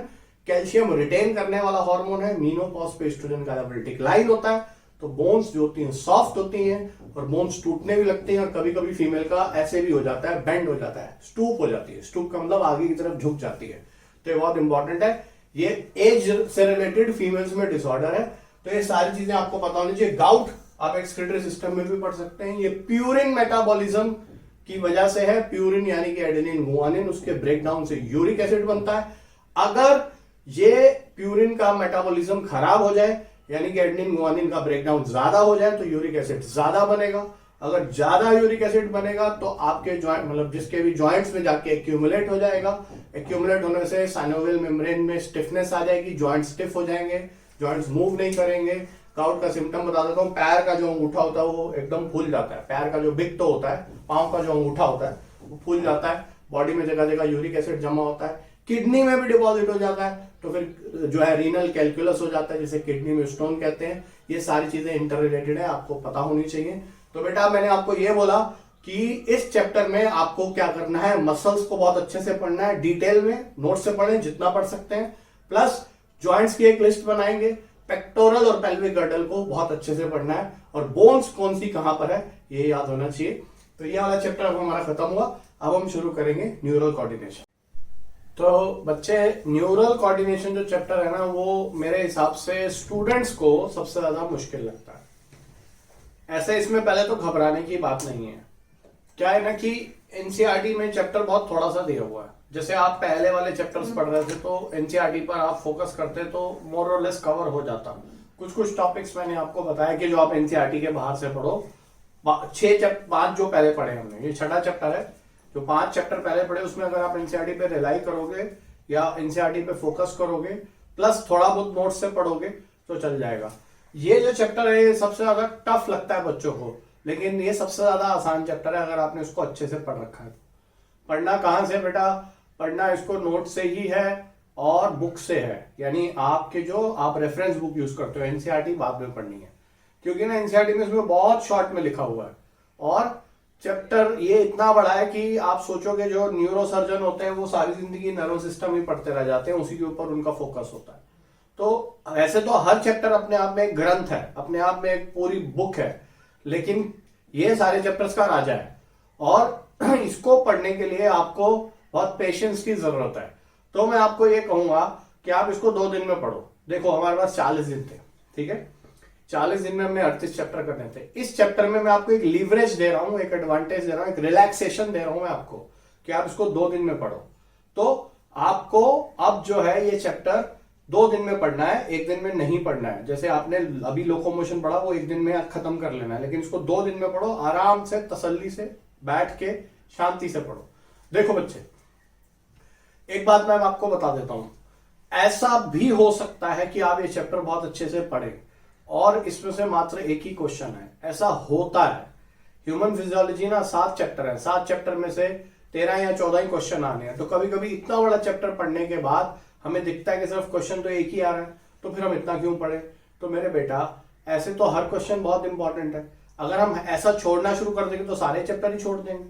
कैल्शियम रिटेन करने वाला हार्मोन है। मीनोपॉज पे ईस्ट्रोजन का लेवल डिक्लाइन होता है, तो बोन्स जो होती हैं सॉफ्ट होती हैं और बोन्स टूटने भी लगती हैं, और कभी कभी फीमेल का ऐसे भी हो जाता है, बेंड हो जाता है, स्टूप हो जाती है। स्टूप का मतलब आगे की तरफ झुक जाती है। तो ये बहुत इंपॉर्टेंट है, ये एज से रिलेटेड फीमेल्स में डिसऑर्डर है, तो ये सारी चीजें आपको पता होनी चाहिए। गाउट आप एक्सक्रीटरी सिस्टम में भी पढ़ सकते हैं, ये प्यूरिन मेटाबॉलिज्म की वजह से है। प्यूरिन यानी कि एडेनिन गुआनिन, उसके ब्रेकडाउन से यूरिक एसिड बनता है। अगर ये प्यूरिन का मेटाबॉलिज्म खराब हो जाए, यानी कि एडेनिन गुआनिन का ब्रेकडाउन ज्यादा हो जाए, तो यूरिक एसिड ज्यादा बनेगा। अगर ज्यादा यूरिक एसिड बनेगा तो आपके जॉइंट, मतलब जिसके भी जॉइंट्स में जाके एक्यूमुलेट हो जाएगा। एक्यूमुलेट होने से साइनोवियल मेम्ब्रेन में स्टिफनेस आ जाएगी, जॉइंट स्टिफ हो जाएंगे, जॉइंट्स मूव नहीं करेंगे। गाउट का सिम्टम बता देता हूँ, पैर का जो अंगूठा होता है वो एकदम फूल जाता है, पैर का जो बिग टो होता है, पांव का जो अंगूठा होता है वो फूल जाता है, बॉडी में जगह जगह यूरिक एसिड जमा होता है, किडनी में भी डिपॉजिट हो जाता है, तो फिर जो है रीनल कैलकुलस हो जाता है, जिसे किडनी में स्टोन कहते हैं। ये सारी चीजें इंटर रिलेटेड है, आपको पता होनी चाहिए। तो बेटा मैंने आपको ये बोला कि इस चैप्टर में आपको क्या करना है, मसल्स को बहुत अच्छे से पढ़ना है, डिटेल में नोट से पढ़ें जितना पढ़ सकते हैं, प्लस जॉइंट्स की एक लिस्ट बनाएंगे, पेक्टोरल और पेल्विक गर्डल को बहुत अच्छे से पढ़ना है, और बोन्स कौन सी कहां पर है ये याद होना चाहिए। तो ये वाला चैप्टर अब हमारा खत्म हुआ, अब हम शुरू करेंगे न्यूरल कोऑर्डिनेशन। तो बच्चे, न्यूरल कोऑर्डिनेशन जो चैप्टर है ना, वो मेरे हिसाब से स्टूडेंट्स को सबसे ज्यादा मुश्किल लगता है। ऐसे इसमें पहले तो घबराने की बात नहीं है। क्या है ना कि एनसीईआरटी में चैप्टर बहुत थोड़ा सा दिया हुआ है। जैसे आप पहले वाले चैप्टर्स पढ़ रहे थे तो एनसीईआरटी पर आप फोकस करते तो मोर और लेस कवर हो जाता, कुछ कुछ टॉपिक्स मैंने आपको बताया कि जो आप एनसीईआरटी के बाहर से पढ़ो। 5 जो पहले पढ़े हमने, ये छठा चैप्टर है। जो 5 चैप्टर पहले पढ़े उसमें अगर आप एनसीईआरटी पे रिलाई करोगे या एनसीईआरटी पे फोकस करोगे प्लस थोड़ा बहुत नोट से पढ़ोगे तो चल जाएगा। ये जो चैप्टर है ये सबसे ज्यादा टफ लगता है बच्चों को, लेकिन ये सबसे ज्यादा आसान चैप्टर है अगर आपने उसको अच्छे से पढ़ रखा है। पढ़ना कहाँ से बेटा? पढ़ना इसको नोट से ही है और बुक से है, यानी आपके जो आप रेफरेंस बुक यूज करते हो। एनसीईआरटी बाद में पढ़नी है क्योंकि ना एनसीईआरटी में इसमें बहुत शॉर्ट में लिखा हुआ है और चैप्टर ये इतना बड़ा है कि आप सोचोगे जो न्यूरो सर्जन होते हैं वो सारी जिंदगी नर्वस सिस्टम ही पढ़ते रह जाते हैं, उसी के ऊपर उनका फोकस होता है। तो ऐसे तो हर चैप्टर अपने आप में एक ग्रंथ है, अपने आप में एक पूरी बुक है, लेकिन ये सारे चैप्टर्स का राजा है और इसको पढ़ने के लिए आपको बहुत पेशेंस की जरूरत है। तो मैं आपको ये कहूंगा कि आप इसको 2 दिन में पढ़ो। देखो हमारे पास 40 दिन थे, ठीक है, 40 दिन में हमने 38 चैप्टर करने थे। इस चैप्टर में मैं आपको एक लीवरेज दे रहा हूं, एक एडवांटेज दे रहा हूं, एक रिलैक्सेशन दे रहा हूं मैं आपको कि आप इसको 2 दिन में पढ़ो। तो आपको अब जो है ये चैप्टर 2 दिन में पढ़ना है, 1 दिन में नहीं पढ़ना है। जैसे आपने अभी लोकोमोशन पढ़ा वो 1 दिन में खत्म कर लेना है, लेकिन इसको 2 दिन में पढ़ो, आराम से तसल्ली से बैठ के शांति से पढ़ो। देखो बच्चे, एक बात मैं आपको बता देता हूं, ऐसा भी हो सकता है कि आप ये चैप्टर बहुत अच्छे से पढ़े और इसमें से मात्र एक ही क्वेश्चन है। ऐसा होता है। ह्यूमन फिजियोलॉजी ना 7 चैप्टर है, 7 चैप्टर में से 13 या 14 ही क्वेश्चन आने हैं। तो कभी कभी इतना बड़ा चैप्टर पढ़ने के बाद हमें दिखता है कि सिर्फ क्वेश्चन तो एक ही आ रहा है, तो फिर हम इतना क्यों पढ़े? तो मेरे बेटा, ऐसे तो हर क्वेश्चन बहुत इंपॉर्टेंट है। अगर हम ऐसा छोड़ना शुरू कर देंगे तो सारे चैप्टर ही छोड़ देंगे।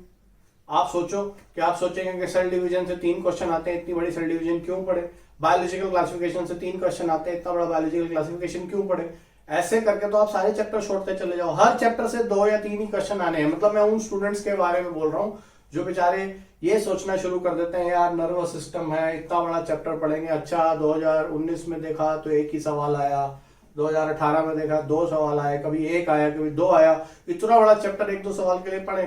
आप सोचो कि आप सोचेंगे कि सेल डिवीजन से 3 क्वेश्चन आते हैं, इतनी बड़ी सेल डिवीजन क्यों पढ़े? बायोलॉजिकल क्लासिफिकेशन से 3 क्वेश्चन आते हैं, इतना बड़ा बायोलॉजिकल क्लासिफिकेशन क्यों पढ़े? ऐसे करके तो आप सारे चैप्टर छोड़ते चले जाओ। हर चैप्टर से 2 या 3 ही क्वेश्चन आने हैं। मतलब मैं उन स्टूडेंट्स के बारे में बोल रहा हूं जो बेचारे ये सोचना शुरू कर देते हैं, यार नर्वस सिस्टम है, इतना बड़ा चैप्टर पढ़ेंगे। अच्छा 2019 में देखा तो 1 ही सवाल आया, 2018 में देखा 2 सवाल आए, कभी 1 आया कभी 2 आया। इतना बड़ा चैप्टर 1-2 सवाल के लिए पढ़े?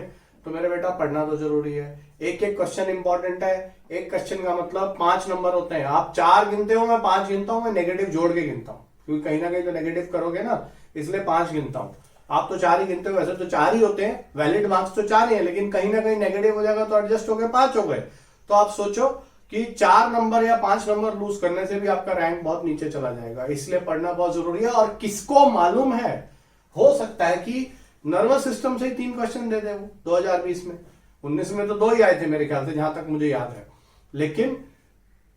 तो मेरे बेटा पढ़ना तो जरूरी है। एक एक क्वेश्चन इंपॉर्टेंट है। एक क्वेश्चन का मतलब 5 नंबर होते हैं। आप 4 गिनते हो, मैं 5 गिनता हूं, मैं नेगेटिव जोड़ के गिनता हूं क्योंकि कहीं ना कहीं तो नेगेटिव करोगे ना, इसलिए 5 गिनता हूं। आप तो 4 ही गिनते हो, वैसे तो 4 ही होते हैं, वैलिड मार्क्स तो 4 ही है, लेकिन कहीं ना कहीं नेगेटिव हो जाएगा तो एडजस्ट हो गए 5 हो गए। तो आप सोचो कि 4 नंबर या 5 नंबर लूज करने से भी आपका रैंक बहुत नीचे चला जाएगा। इसलिए पढ़ना बहुत जरूरी है। और किसको मालूम है, हो सकता है कि नर्वस सिस्टम से ही 3 क्वेश्चन दे दे वो 2020 में। 19 में तो 2 ही आए थे मेरे ख्याल से, जहां तक मुझे याद है। लेकिन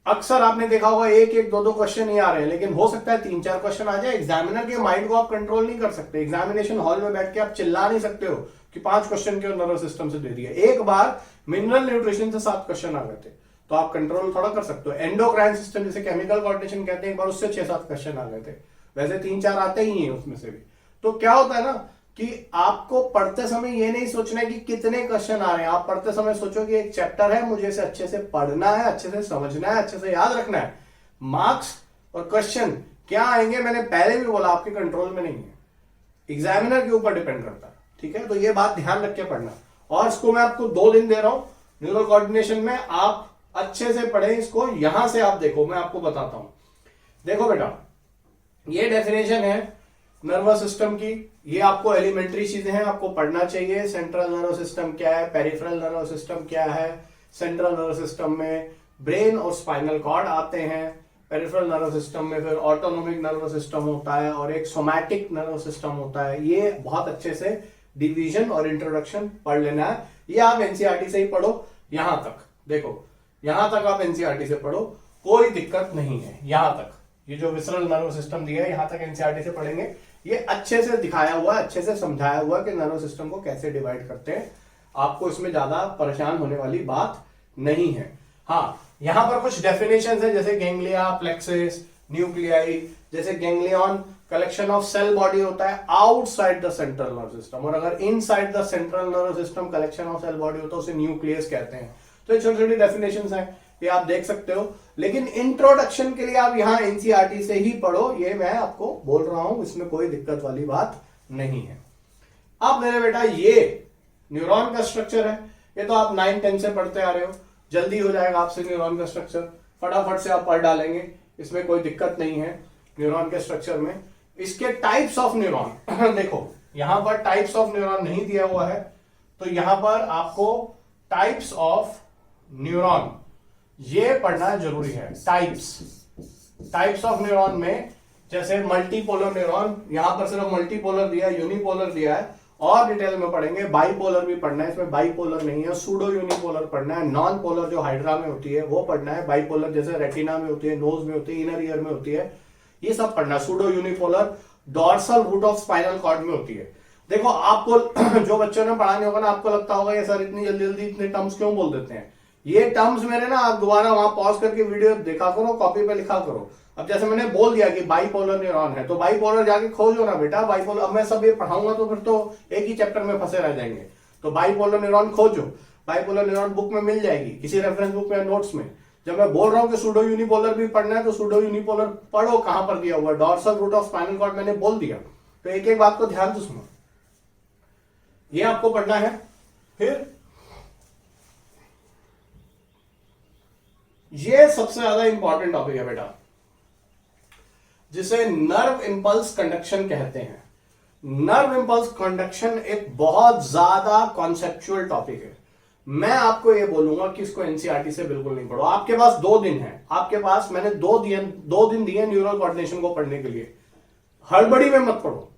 अक्सर आपने देखा होगा 1-1, 2-2 क्वेश्चन ही आ रहे हैं, लेकिन हो सकता है 3-4 क्वेश्चन आ जाए। एग्जामिनर के माइंड को आप कंट्रोल नहीं कर सकते। एग्जामिनेशन हॉल में बैठ के आप चिल्ला नहीं सकते हो कि 5 क्वेश्चन क्यों नर्वस सिस्टम से दे दिया। एक बार मिनरल न्यूट्रिशन से 7 क्वेश्चन आ गए थे, तो आप कंट्रोल थोड़ा कर सकते हो। एंडोक्राइन सिस्टम जिसे केमिकल कोऑर्डिनेशन कहते हैं, एक बार उससे 6-7 क्वेश्चन आ गए थे। वैसे 3-4 आते ही हैं उसमें से भी। तो क्या होता है ना कि आपको पढ़ते समय ये नहीं सोचना है कि कितने क्वेश्चन आ रहे हैं। आप पढ़ते समय सोचो कि एक चैप्टर है, मुझे इसे अच्छे से पढ़ना है, अच्छे से समझना है, अच्छे से याद रखना है। मार्क्स और क्वेश्चन क्या आएंगे मैंने पहले भी बोला, आपके कंट्रोल में नहीं है, एग्जामिनर के ऊपर डिपेंड करता है। ठीक है, तो ये बात ध्यान रख के पढ़ना। और इसको मैं आपको 2 दिन दे रहा हूं न्यूरल कोऑर्डिनेशन में, आप अच्छे से पढ़े इसको। यहां से आप देखो, मैं आपको बताता हूं। देखो बेटा, ये डेफिनेशन है नर्वस सिस्टम की। ये आपको एलिमेंट्री चीजें हैं, आपको पढ़ना चाहिए। सेंट्रल नर्वस सिस्टम क्या है, पेरिफेरल नर्वस सिस्टम क्या है। सेंट्रल नर्वस सिस्टम में ब्रेन और स्पाइनल कॉर्ड आते हैं। पेरिफेरल नर्वस सिस्टम में फिर ऑटोनोमिक नर्वस सिस्टम होता है और एक सोमैटिक नर्वस सिस्टम होता है। ये बहुत अच्छे से डिवीजन और इंट्रोडक्शन पढ़ लेना है। ये आप एनसीईआरटी से ही पढ़ो। यहां तक देखो, यहां तक आप एनसीईआरटी से पढ़ो, कोई दिक्कत नहीं है। यहां तक ये जो विसरल नर्वस सिस्टम दिया है, यहां तक एनसीईआरटी से पढ़ेंगे। ये अच्छे से दिखाया हुआ, अच्छे से समझाया हुआ कि नर्वस सिस्टम को कैसे डिवाइड करते हैं। आपको इसमें ज्यादा परेशान होने वाली बात नहीं है। हाँ, यहां पर कुछ डेफिनेशंस है, जैसे गैंग्लिया, प्लेक्सिस, न्यूक्लियाई। जैसे ganglion collection of cell body होता है outside the central nervous system, और अगर inside the central nervous system collection of cell body होता है उसे न्यूक्लियस कहते हैं। तो ये छोटी छोटी डेफिनेशंस हैं, ये आप देख सकते हो। लेकिन इंट्रोडक्शन के लिए आप यहां एनसीईआरटी से ही पढ़ो, ये मैं आपको बोल रहा हूं, इसमें कोई दिक्कत वाली बात नहीं है। अब मेरे बेटा, ये न्यूरॉन का स्ट्रक्चर है। ये तो आप 9-10 से पढ़ते आ रहे हो, जल्दी हो जाएगा आपसे न्यूरॉन का स्ट्रक्चर, फटाफट से आप पढ़ डालेंगे, इसमें कोई दिक्कत नहीं है न्यूरॉन के स्ट्रक्चर में। इसके टाइप्स ऑफ न्यूरॉन देखो यहां पर टाइप्स ऑफ न्यूरॉन नहीं दिया हुआ है, तो यहां पर आपको टाइप्स ऑफ न्यूरॉन ये पढ़ना जरूरी है। टाइप्स ऑफ न्यूरॉन में जैसे मल्टीपोलर न्यूरॉन, यहां पर सिर्फ मल्टीपोलर दिया, यूनिपोलर दिया है, और डिटेल में पढ़ेंगे। बाइपोलर भी पढ़ना है, इसमें बाइपोलर नहीं है। सूडो यूनिपोलर पढ़ना है। नॉन पोलर जो हाइड्रा में होती है वो पढ़ना है। बाइपोलर जैसे रेटिना में होती है, नोज में होती है, इनर ईयर में होती है, ये सब पढ़ना। Pseudo unipolar dorsal root of spinal cord में होती है। देखो आपको जो बच्चों ने पढ़ा नहीं होगा ना, आपको लगता होगा ये सर इतनी जल्दी जल्दी इतने टर्म्स क्यों बोल देते हैं। ये टर्म्स मेरे ना आप दोबारा वहां पॉज करके वीडियो देखा करो, कॉपी पे लिखा करो। अब जैसे मैंने बोल दिया कि बाइपोलर न्यूरॉन है, तो बाइपोलर जाके खोजो ना बेटा। बाइपोलर अब मैं सब ये पढ़ाऊंगा तो फिर तो एक ही चैप्टर में फंसे रह जाएंगे। तो बाइपोलर न्यूरॉन खोजो। बाइपोलर न्यूरॉन बुक में मिल जाएगी, किसी रेफरेंस बुक में, नोट्स में। जब मैं बोल रहा हूं कि सूडो यूनिपोलर भी पढ़ना है, तो सूडो यूनिपोलर पढ़ो। कहां पर दिया हुआ है? Dorsal root of spinal cord मैंने बोल दिया। तो एक एक बात को ध्यान से सुनो, ये आपको पढ़ना है। फिर ये सबसे ज्यादा इंपॉर्टेंट टॉपिक है बेटा, जिसे नर्व इंपल्स कंडक्शन कहते हैं। नर्व इंपल्स कंडक्शन एक बहुत ज्यादा कॉन्सेप्चुअल टॉपिक है। मैं आपको ये बोलूंगा कि इसको एनसीईआरटी से बिल्कुल नहीं पढ़ो। आपके पास 2 दिन है, आपके पास मैंने 2 दिन दिए न्यूरल कोऑर्डिनेशन को पढ़ने के लिए। हड़बड़ी में मत पढ़ो,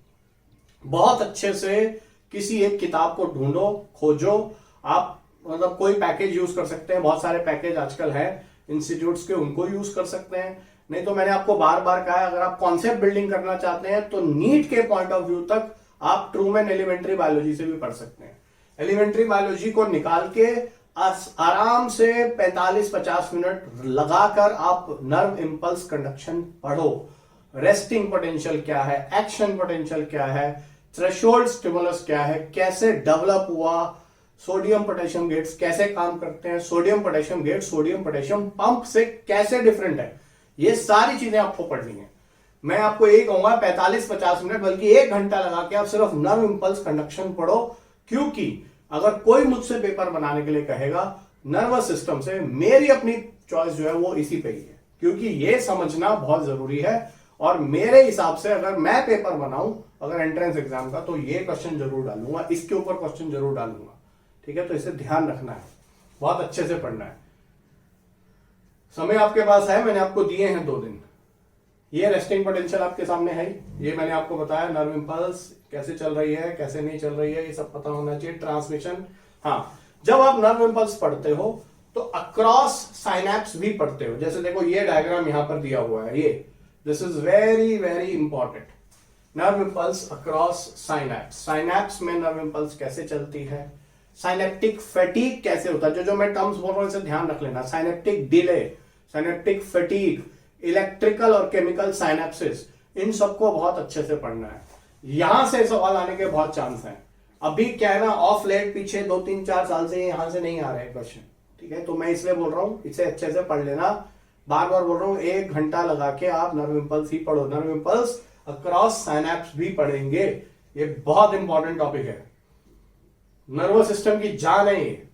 बहुत अच्छे से किसी एक किताब को ढूंढो, खोजो। आप मतलब कोई पैकेज यूज कर सकते हैं, बहुत सारे पैकेज आजकल है इंस्टीट्यूट्स के, उनको यूज कर सकते हैं। नहीं तो मैंने आपको बार बार कहा है, अगर आप कॉन्सेप्ट बिल्डिंग करना चाहते हैं तो नीट के पॉइंट ऑफ व्यू तक आप ट्रूमैन एलिमेंट्री बायोलॉजी से भी पढ़ सकते हैं। एलिमेंट्री बायोलॉजी को निकाल के आराम से 45-50 मिनट लगाकर आप नर्व इंपल्स कंडक्शन पढ़ो। रेस्टिंग पोटेंशियल क्या है, एक्शन पोटेंशियल क्या है, थ्रेशोल्ड स्टिमुलस क्या है, कैसे डेवलप हुआ, सोडियम पोटेशियम गेट्स कैसे काम करते हैं, sodium potassium gate sodium potassium pump से कैसे डिफरेंट है, ये सारी चीजें आपको पढ़नी है। मैं आपको यही कहूंगा 45-50 मिनट बल्कि 1 घंटा लगा के आप सिर्फ नर्व इंपल्स कंडक्शन पढ़ो। क्योंकि अगर कोई मुझसे पेपर बनाने के लिए कहेगा नर्वस सिस्टम से, मेरी अपनी चॉइस जो है वो इसी पे ही है, क्योंकि ये समझना बहुत जरूरी है। और मेरे हिसाब से अगर मैं पेपर बनाऊं अगर एंट्रेंस एग्जाम का, तो ये क्वेश्चन जरूर डालूंगा, इसके ऊपर क्वेश्चन जरूर डालूंगा। ठीक है, तो इसे ध्यान रखना है, बहुत अच्छे से पढ़ना है। समय आपके पास है, मैंने आपको दिए हैं 2 दिन। ये रेस्टिंग पोटेंशियल आपके सामने है, ये मैंने आपको बताया। नर्व इंपल्स कैसे चल रही है, कैसे नहीं चल रही है, ये सब पता होना चाहिए। ट्रांसमिशन, हाँ, जब आप नर्व इंपल्स पढ़ते हो तो अक्रॉस साइनैप्स भी पढ़ते हो। जैसे देखो ये डायग्राम यहां पर दिया हुआ है, ये this is very very important. Nerve impulse across synapse. Synapse में नर्व इंपल्स कैसे चलती है, साइनेप्टिक फैटीग कैसे होता है, जो मैं टर्म्स बोल रहा हूं इसे ध्यान रख लेना। Synaptic delay, synaptic fatigue, electrical और केमिकल साइनेप्सिस, इन सबको बहुत अच्छे से पढ़ना है। यहां से सवाल आने के बहुत चांस हैं। अभी क्या है ना, ऑफ लेट पीछे 2-3-4 साल से यहां से नहीं आ रहे क्वेश्चन। ठीक है, तो मैं इसलिए बोल रहा हूं इसे अच्छे से पढ़ लेना। बार बार बोल रहा हूं 1 घंटा लगा के आप नर्व इंपल्स ही पढ़ो। नर्व इंपल्स अक्रॉस साइनैप्स भी पढ़ेंगे, ये बहुत इंपॉर्टेंट टॉपिक है, नर्वस सिस्टम की जान है ये।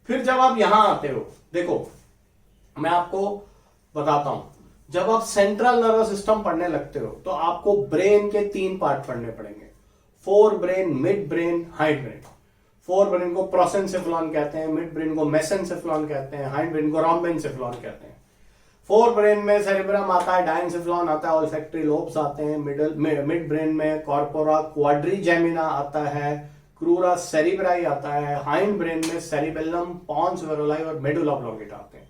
फिर जब आप यहां आते हो, देखो मैं आपको बताता हूं, जब आप सेंट्रल नर्वस सिस्टम पढ़ने लगते हो तो आपको ब्रेन के 3 पार्ट पढ़ने पड़ेंगे। Fore brain, mid brain, hind brain. Fore brain को प्रोसेंसेफ्लॉन कहते हैं, मिड ब्रेन को मेसेंसेफ्लॉन कहते हैं, हाइंड ब्रेन को रॉम्बेनसेफ्लॉन कहते हैं। फोर ब्रेन में सेरेब्रम आता है, डायनसेफ्लॉन आता है, ऑल्फैक्टरी लोब्स आते हैं। मिड ब्रेन में कॉर्पोरा क्वाड्रिजेमिना आता है, क्रूरा सेरिब्राई आता है। हाइंड ब्रेन में सेरिबेलम, पॉन्स वेरोलाई और मेडुला ऑब्लोंगेटा आते हैं।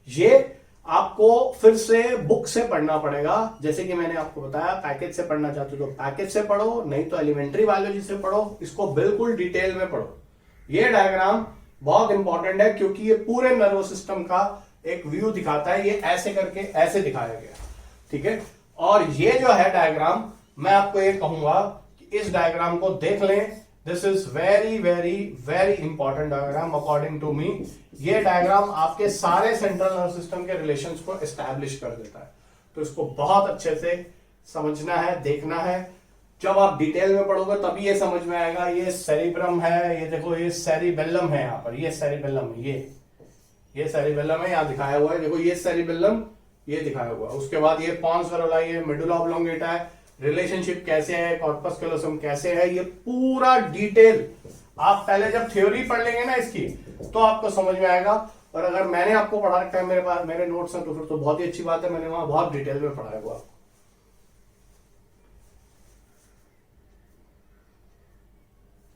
ये आपको फिर से बुक से पढ़ना पड़ेगा। जैसे कि मैंने आपको बताया, पैकेज से पढ़ना चाहते हो तो पैकेज से पढ़ो, नहीं तो एलिमेंट्री बायोलॉजी से पढ़ो। इसको बिल्कुल डिटेल में पढ़ो। ये डायग्राम बहुत इंपॉर्टेंट है क्योंकि ये पूरे नर्वस सिस्टम का एक व्यू दिखाता है। ये ऐसे करके ऐसे दिखाया गया, ठीक है। और ये जो है डायग्राम, मैं आपको ये कहूंगा कि इस डायग्राम को देख लें। This is very very very important diagram according to me. ये डायग्राम आपके सारे सेंट्रल नर्वस सिस्टम के रिलेशंस को एस्टैब्लिश कर देता है। तो इसको बहुत अच्छे से समझना है, देखना है। जब आप डिटेल में पढ़ोगे तभी ये समझ में आएगा। ये सेरिब्रम है, ये देखो ये सेरिबेलम है, यहाँ पर ये सेरिबेलम है, ये सेरिबेलम है, यहाँ दिखाया हुआ है। देखो ये सेरिबेलम, ये दिखाया हुआ है। उसके बाद ये पॉन्स वेरोलाई, ये मेडुला ऑब्लोंगेटा है। रिलेशनशिप कैसे है, कॉर्पस कैलोसम कैसे है, ये पूरा डिटेल आप पहले जब थ्योरी पढ़ लेंगे ना इसकी तो आपको समझ में आएगा। और अगर मैंने आपको पढ़ा रखा है, मेरे पास मेरे नोट्स हैं, तो फिर तो बहुत ही अच्छी बात है, मैंने वहां बहुत डिटेल में पढ़ाया हुआ।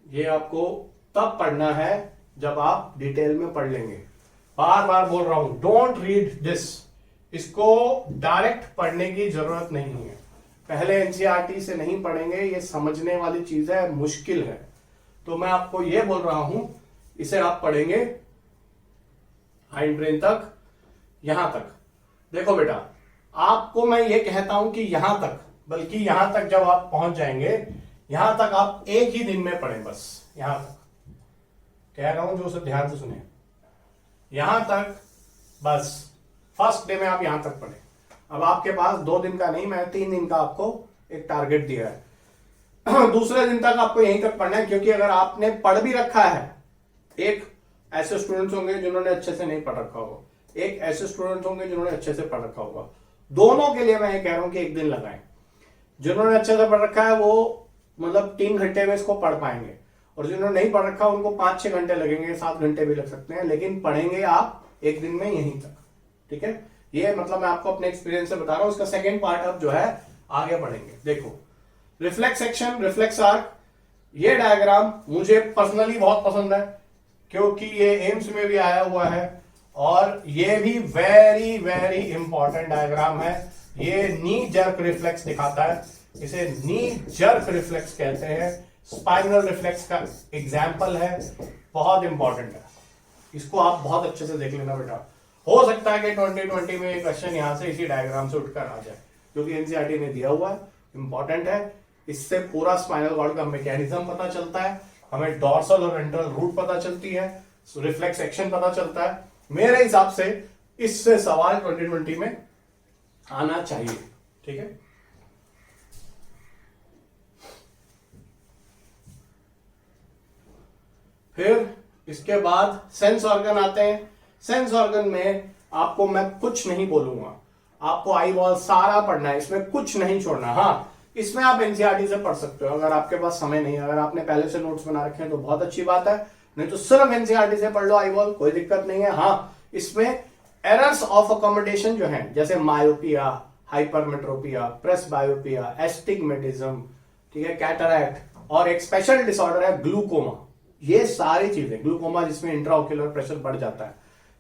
ये आपको तब पढ़ना है जब आप डिटेल में पढ़ लेंगे। बार बार बोल रहा हूं, डोंट रीड दिस, इसको डायरेक्ट पढ़ने की जरूरत नहीं है। पहले एनसीईआरटी से नहीं पढ़ेंगे, ये समझने वाली चीज है, मुश्किल है। तो मैं आपको ये बोल रहा हूं, इसे आप पढ़ेंगे हाइंड ब्रेन तक, यहां तक। देखो बेटा, आपको मैं ये कहता हूं कि यहां तक, बल्कि यहां तक जब आप पहुंच जाएंगे, यहां तक आप एक ही दिन में पढ़ें, बस यहां तक कह रहा हूं, जो उसे ध्यान से सुने। यहां तक बस फर्स्ट डे में आप यहां तक पढ़ें। अब आपके पास 2 दिन का नहीं, मैं 3 दिन का आपको एक टारगेट दिया है। दूसरे दिन तक आपको यहीं तक पढ़ना है, क्योंकि अगर आपने पढ़ भी रखा है, एक ऐसे स्टूडेंट्स होंगे जिन्होंने अच्छे से नहीं पढ़ रखा होगा, एक ऐसे स्टूडेंट्स होंगे जिन्होंने अच्छे से पढ़ रखा होगा। दोनों के लिए मैं ये कह रहा हूं कि एक दिन लगाएं। जिन्होंने अच्छे से पढ़ रखा है वो मतलब 3 घंटे में इसको पढ़ पाएंगे, और जिन्होंने नहीं पढ़ रखा उनको 5-6 घंटे लगेंगे, 7 घंटे भी लग सकते हैं, लेकिन पढ़ेंगे आप एक दिन में यहीं तक। ठीक है, ये मतलब मैं आपको अपने एक्सपीरियंस से बता रहा हूं। इसका सेकेंड पार्ट अब जो है आगे पढ़ेंगे। देखो, रिफ्लेक्स सेक्शन, रिफ्लेक्स आर्क, ये डायग्राम मुझे पर्सनली बहुत पसंद है, क्योंकि ये एम्स में भी आया हुआ है, और ये भी वेरी वेरी इंपॉर्टेंट डायग्राम है। ये नी जर्क रिफ्लेक्स दिखाता है, इसे नी जर्क रिफ्लेक्स कहते हैं, स्पाइनल रिफ्लेक्स का एग्जाम्पल है, बहुत इंपॉर्टेंट है। इसको आप बहुत अच्छे से देख लेना बेटा। हो सकता है कि 2020 में एक क्वेश्चन यहां से इसी डायग्राम से उठकर आ जाए, क्योंकि एनसीईआरटी ने दिया हुआ है, इंपॉर्टेंट है। इससे पूरा स्पाइनल कॉर्ड का मैकेनिज्म पता चलता है, हमें डॉर्सल और वेंट्रल रूट पता चलती है, रिफ्लेक्स एक्शन पता चलता है। मेरे हिसाब से इससे सवाल 2020 में आना चाहिए। ठीक है, फिर इसके बाद सेंस ऑर्गन आते हैं। सेंस ऑर्गन में आपको मैं कुछ नहीं बोलूंगा, आपको आई बॉल सारा पढ़ना है, इसमें कुछ नहीं छोड़ना। हाँ, इसमें आप एनसीईआरटी से पढ़ सकते हो, अगर आपके पास समय नहीं है, अगर आपने पहले से नोट्स बना रखे हैं तो बहुत अच्छी बात है, नहीं तो सिर्फ एनसीईआरटी से पढ़ लो आई बॉल, कोई दिक्कत नहीं है। हाँ, इसमें एरर्स ऑफ अकोमोडेशन जो है, जैसे myopia, hypermetropia, presbyopia, astigmatism, ठीक है, कैटरैक्ट, और एक स्पेशल डिसऑर्डर है ग्लूकोमा। ये सारी चीजें, ग्लूकोमा जिसमें इंट्राओक्यूलर प्रेशर बढ़ जाता है,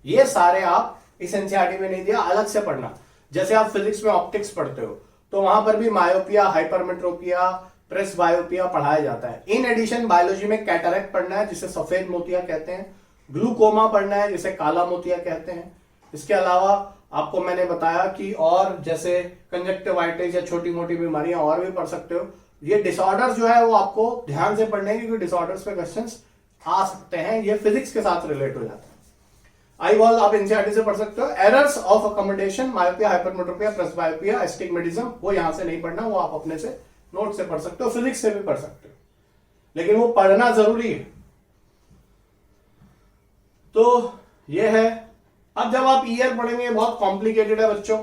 ये सारे आप इस एनसीईआरटी में नहीं दिया, अलग से पढ़ना। जैसे आप फिजिक्स में ऑप्टिक्स पढ़ते हो तो वहां पर भी मायोपिया, हाइपरमेट्रोपिया, प्रेस बायोपिया पढ़ाया जाता है। इन एडिशन बायोलॉजी में कैटरैक्ट पढ़ना है, जिसे सफेद मोतिया कहते हैं, ग्लूकोमा पढ़ना है, जिसे काला मोतिया कहते हैं। इसके अलावा आपको मैंने बताया कि और जैसे कंजक्टिवाइटिस या छोटी मोटी बीमारियां और भी पढ़ सकते हो। ये डिसऑर्डर्स जो है वो आपको ध्यान से पढ़ने हैं, क्योंकि डिसऑर्डर्स पे क्वेश्चंस आ सकते हैं, ये फिजिक्स के साथ रिलेट हो जाता है। आई बॉल आप एनसीईआरटी से पढ़ सकते हो। Errors of accommodation, myopia, hypermetropia, presbyopia, astigmatism, वो यहां से नहीं पढ़ना, वो आप अपने से नोट से पढ़ सकते हो, फिजिक्स से भी पढ़ सकते हो, लेकिन वो पढ़ना जरूरी है। तो ये है। अब जब आप ईयर पढ़ेंगे, बहुत कॉम्प्लिकेटेड है बच्चों,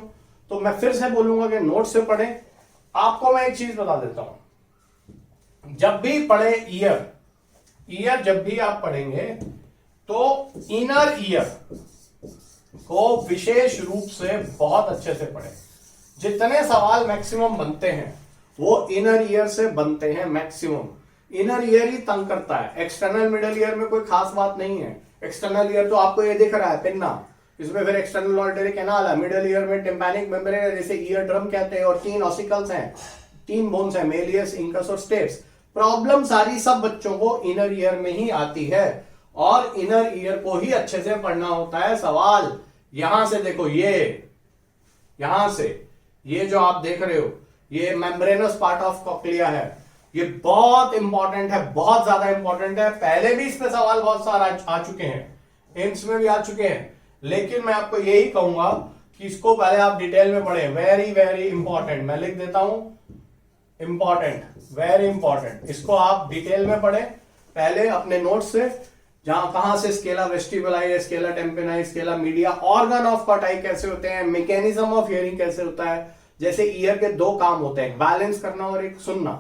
तो मैं फिर से बोलूंगा कि नोट से पढ़ें। आपको मैं एक चीज बता देता हूं, जब भी पढ़े ईयर जब भी आप पढ़ेंगे तो इनर ईयर को विशेष रूप से बहुत अच्छे से पढ़ें। जितने सवाल मैक्सिमम बनते हैं वो इनर ईयर से बनते हैं मैक्सिमम। इनर ईयर ही तंग करता है, एक्सटर्नल मिडल ईयर में कोई खास बात नहीं है। एक्सटर्नल ईयर तो आपको ये दिख रहा है पिन्ना, इसमें फिर एक्सटर्नल ऑडिटरी कैनाल है, मिडल ईयर में टिम्पैनिक मेम्ब्रेन है, जैसे ईयर ड्रम कहते हैं, और 3 ऑसिकल्स हैं, 3 बोन्स हैं, मेलियस, इंकस और स्टेप्स। प्रॉब्लम सारी सब बच्चों को इनर ईयर में ही आती है, और इनर ईयर को ही अच्छे से पढ़ना होता है। सवाल यहां से देखो, यहां से ये जो आप देख रहे हो, ये मेम्ब्रेनस पार्ट ऑफ कॉक्लिया है, ये बहुत इंपॉर्टेंट है, बहुत ज्यादा इंपॉर्टेंट है। पहले भी इस पे सवाल बहुत सारा आ चुके हैं, एम्स में भी आ चुके हैं, लेकिन मैं आपको यही कहूंगा कि इसको पहले आप डिटेल में पढ़ें। वेरी वेरी इंपॉर्टेंट, मैं लिख देता हूं, इंपॉर्टेंट, वेरी इंपॉर्टेंट। इसको आप डिटेल में पढ़ें पहले अपने नोट्स से, जहां कहां से scala vestibuli, scala tympani, scala media, organ of Corti कैसे होते हैं, मैकेनिज्म ऑफ हियरिंग कैसे होता है, जैसे ईयर के दो काम होते हैं, बैलेंस करना और एक सुनना।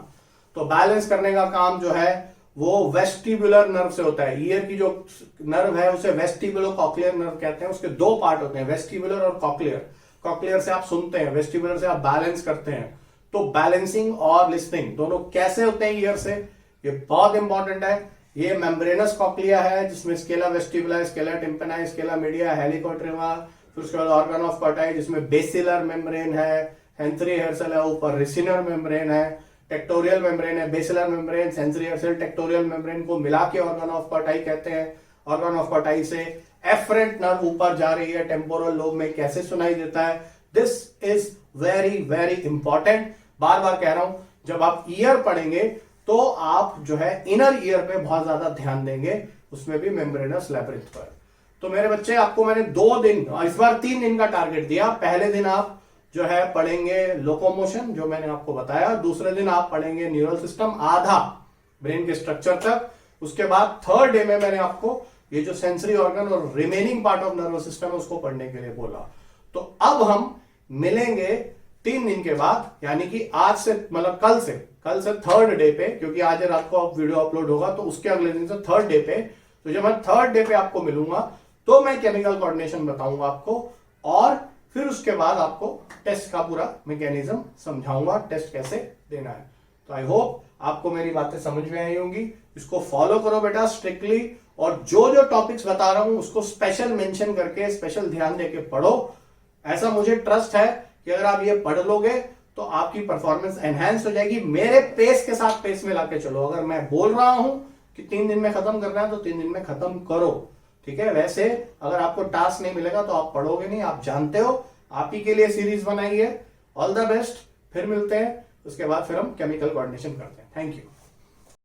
तो बैलेंस करने का काम जो है वो वेस्टिबुलर नर्व से होता है। ईयर की जो नर्व है उसे वेस्टिबुलो कॉक्लियर नर्व कहते हैं। उसके दो पार्ट होते हैं, वेस्टिबुलर और कॉक्लियर। कॉक्लियर से आप सुनते हैं, वेस्टिबुलर से आप बैलेंस करते हैं। तो बैलेंसिंग और लिस्निंग दोनों कैसे होते हैं ईयर से, ये बहुत इंपॉर्टेंट है। ये मेम्ब्रेनस कॉक्लिया है जिसमें scala vestibuli, scala tympani, scala media, helicotrema, फिर उसके बाद ऑर्गन ऑफ कॉटाई जिसमें बेसिलर मेम्ब्रेन है, सेंसरी हेयर सेल है, ऊपर रिसिनर मेम्ब्रेन है, टेक्टोरियल मेम्ब्रेन है, basilar membrane, sensory hair cell, tectorial membrane को मिला के ऑर्गन ऑफ कॉटाई कहते हैं। ऑर्गन ऑफ कॉटाई से एफरेंट नर्व ऊपर जा रही है, टेम्पोरल लोब में कैसे सुनाई देता है। This is very very important. बार बार कह रहा हूं, जब आप ईयर पढ़ेंगे तो आप जो है इनर ईयर पे बहुत ज्यादा ध्यान देंगे, उसमें भी मेम्ब्रेनस लैब्रिंथ पर। तो मेरे बच्चे, आपको मैंने 2 दिन, इस बार 3 दिन का टारगेट दिया। पहले दिन आप जो है पढ़ेंगे लोकोमोशन, जो मैंने आपको बताया। दूसरे दिन आप पढ़ेंगे न्यूरल सिस्टम, आधा ब्रेन के स्ट्रक्चर तक। उसके बाद थर्ड डे में मैंने आपको ये जो सेंसरी ऑर्गन और remaining part of nervous system है उसको पढ़ने के लिए बोला। तो अब हम मिलेंगे 3 दिन के बाद, यानी कि आज से, मतलब कल से थर्ड डे पे, क्योंकि आज रात को वीडियो अपलोड होगा तो उसके अगले दिन से थर्ड डे पे। तो जब मैं थर्ड डे पे आपको मिलूंगा तो मैं केमिकल कोऑर्डिनेशन बताऊंगा आपको, और फिर उसके बाद आपको टेस्ट का पूरा मैकेनिज्म समझाऊंगा, टेस्ट कैसे देना है। तो आई होप आपको मेरी बातें समझ में आई होंगी। इसको फॉलो करो बेटा स्ट्रिक्टली, और जो जो टॉपिक्स बता रहा हूं उसको स्पेशल मेंशन करके, स्पेशल ध्यान देके पढ़ो। ऐसा मुझे ट्रस्ट है कि अगर आप ये पढ़ लोगे तो आपकी परफॉर्मेंस एनहांस हो जाएगी। मेरे पेस के साथ पेस में लाके चलो। अगर मैं बोल रहा हूं कि 3 दिन में खत्म करना है तो 3 दिन में खत्म करो, ठीक है। वैसे अगर आपको टास्क नहीं मिलेगा तो आप पढ़ोगे नहीं, आप जानते हो। आप ही के लिए सीरीज बनाई है। ऑल द बेस्ट, फिर मिलते हैं। उसके बाद फिर हम केमिकल कोऑर्डिनेशन करते हैं। Thank you.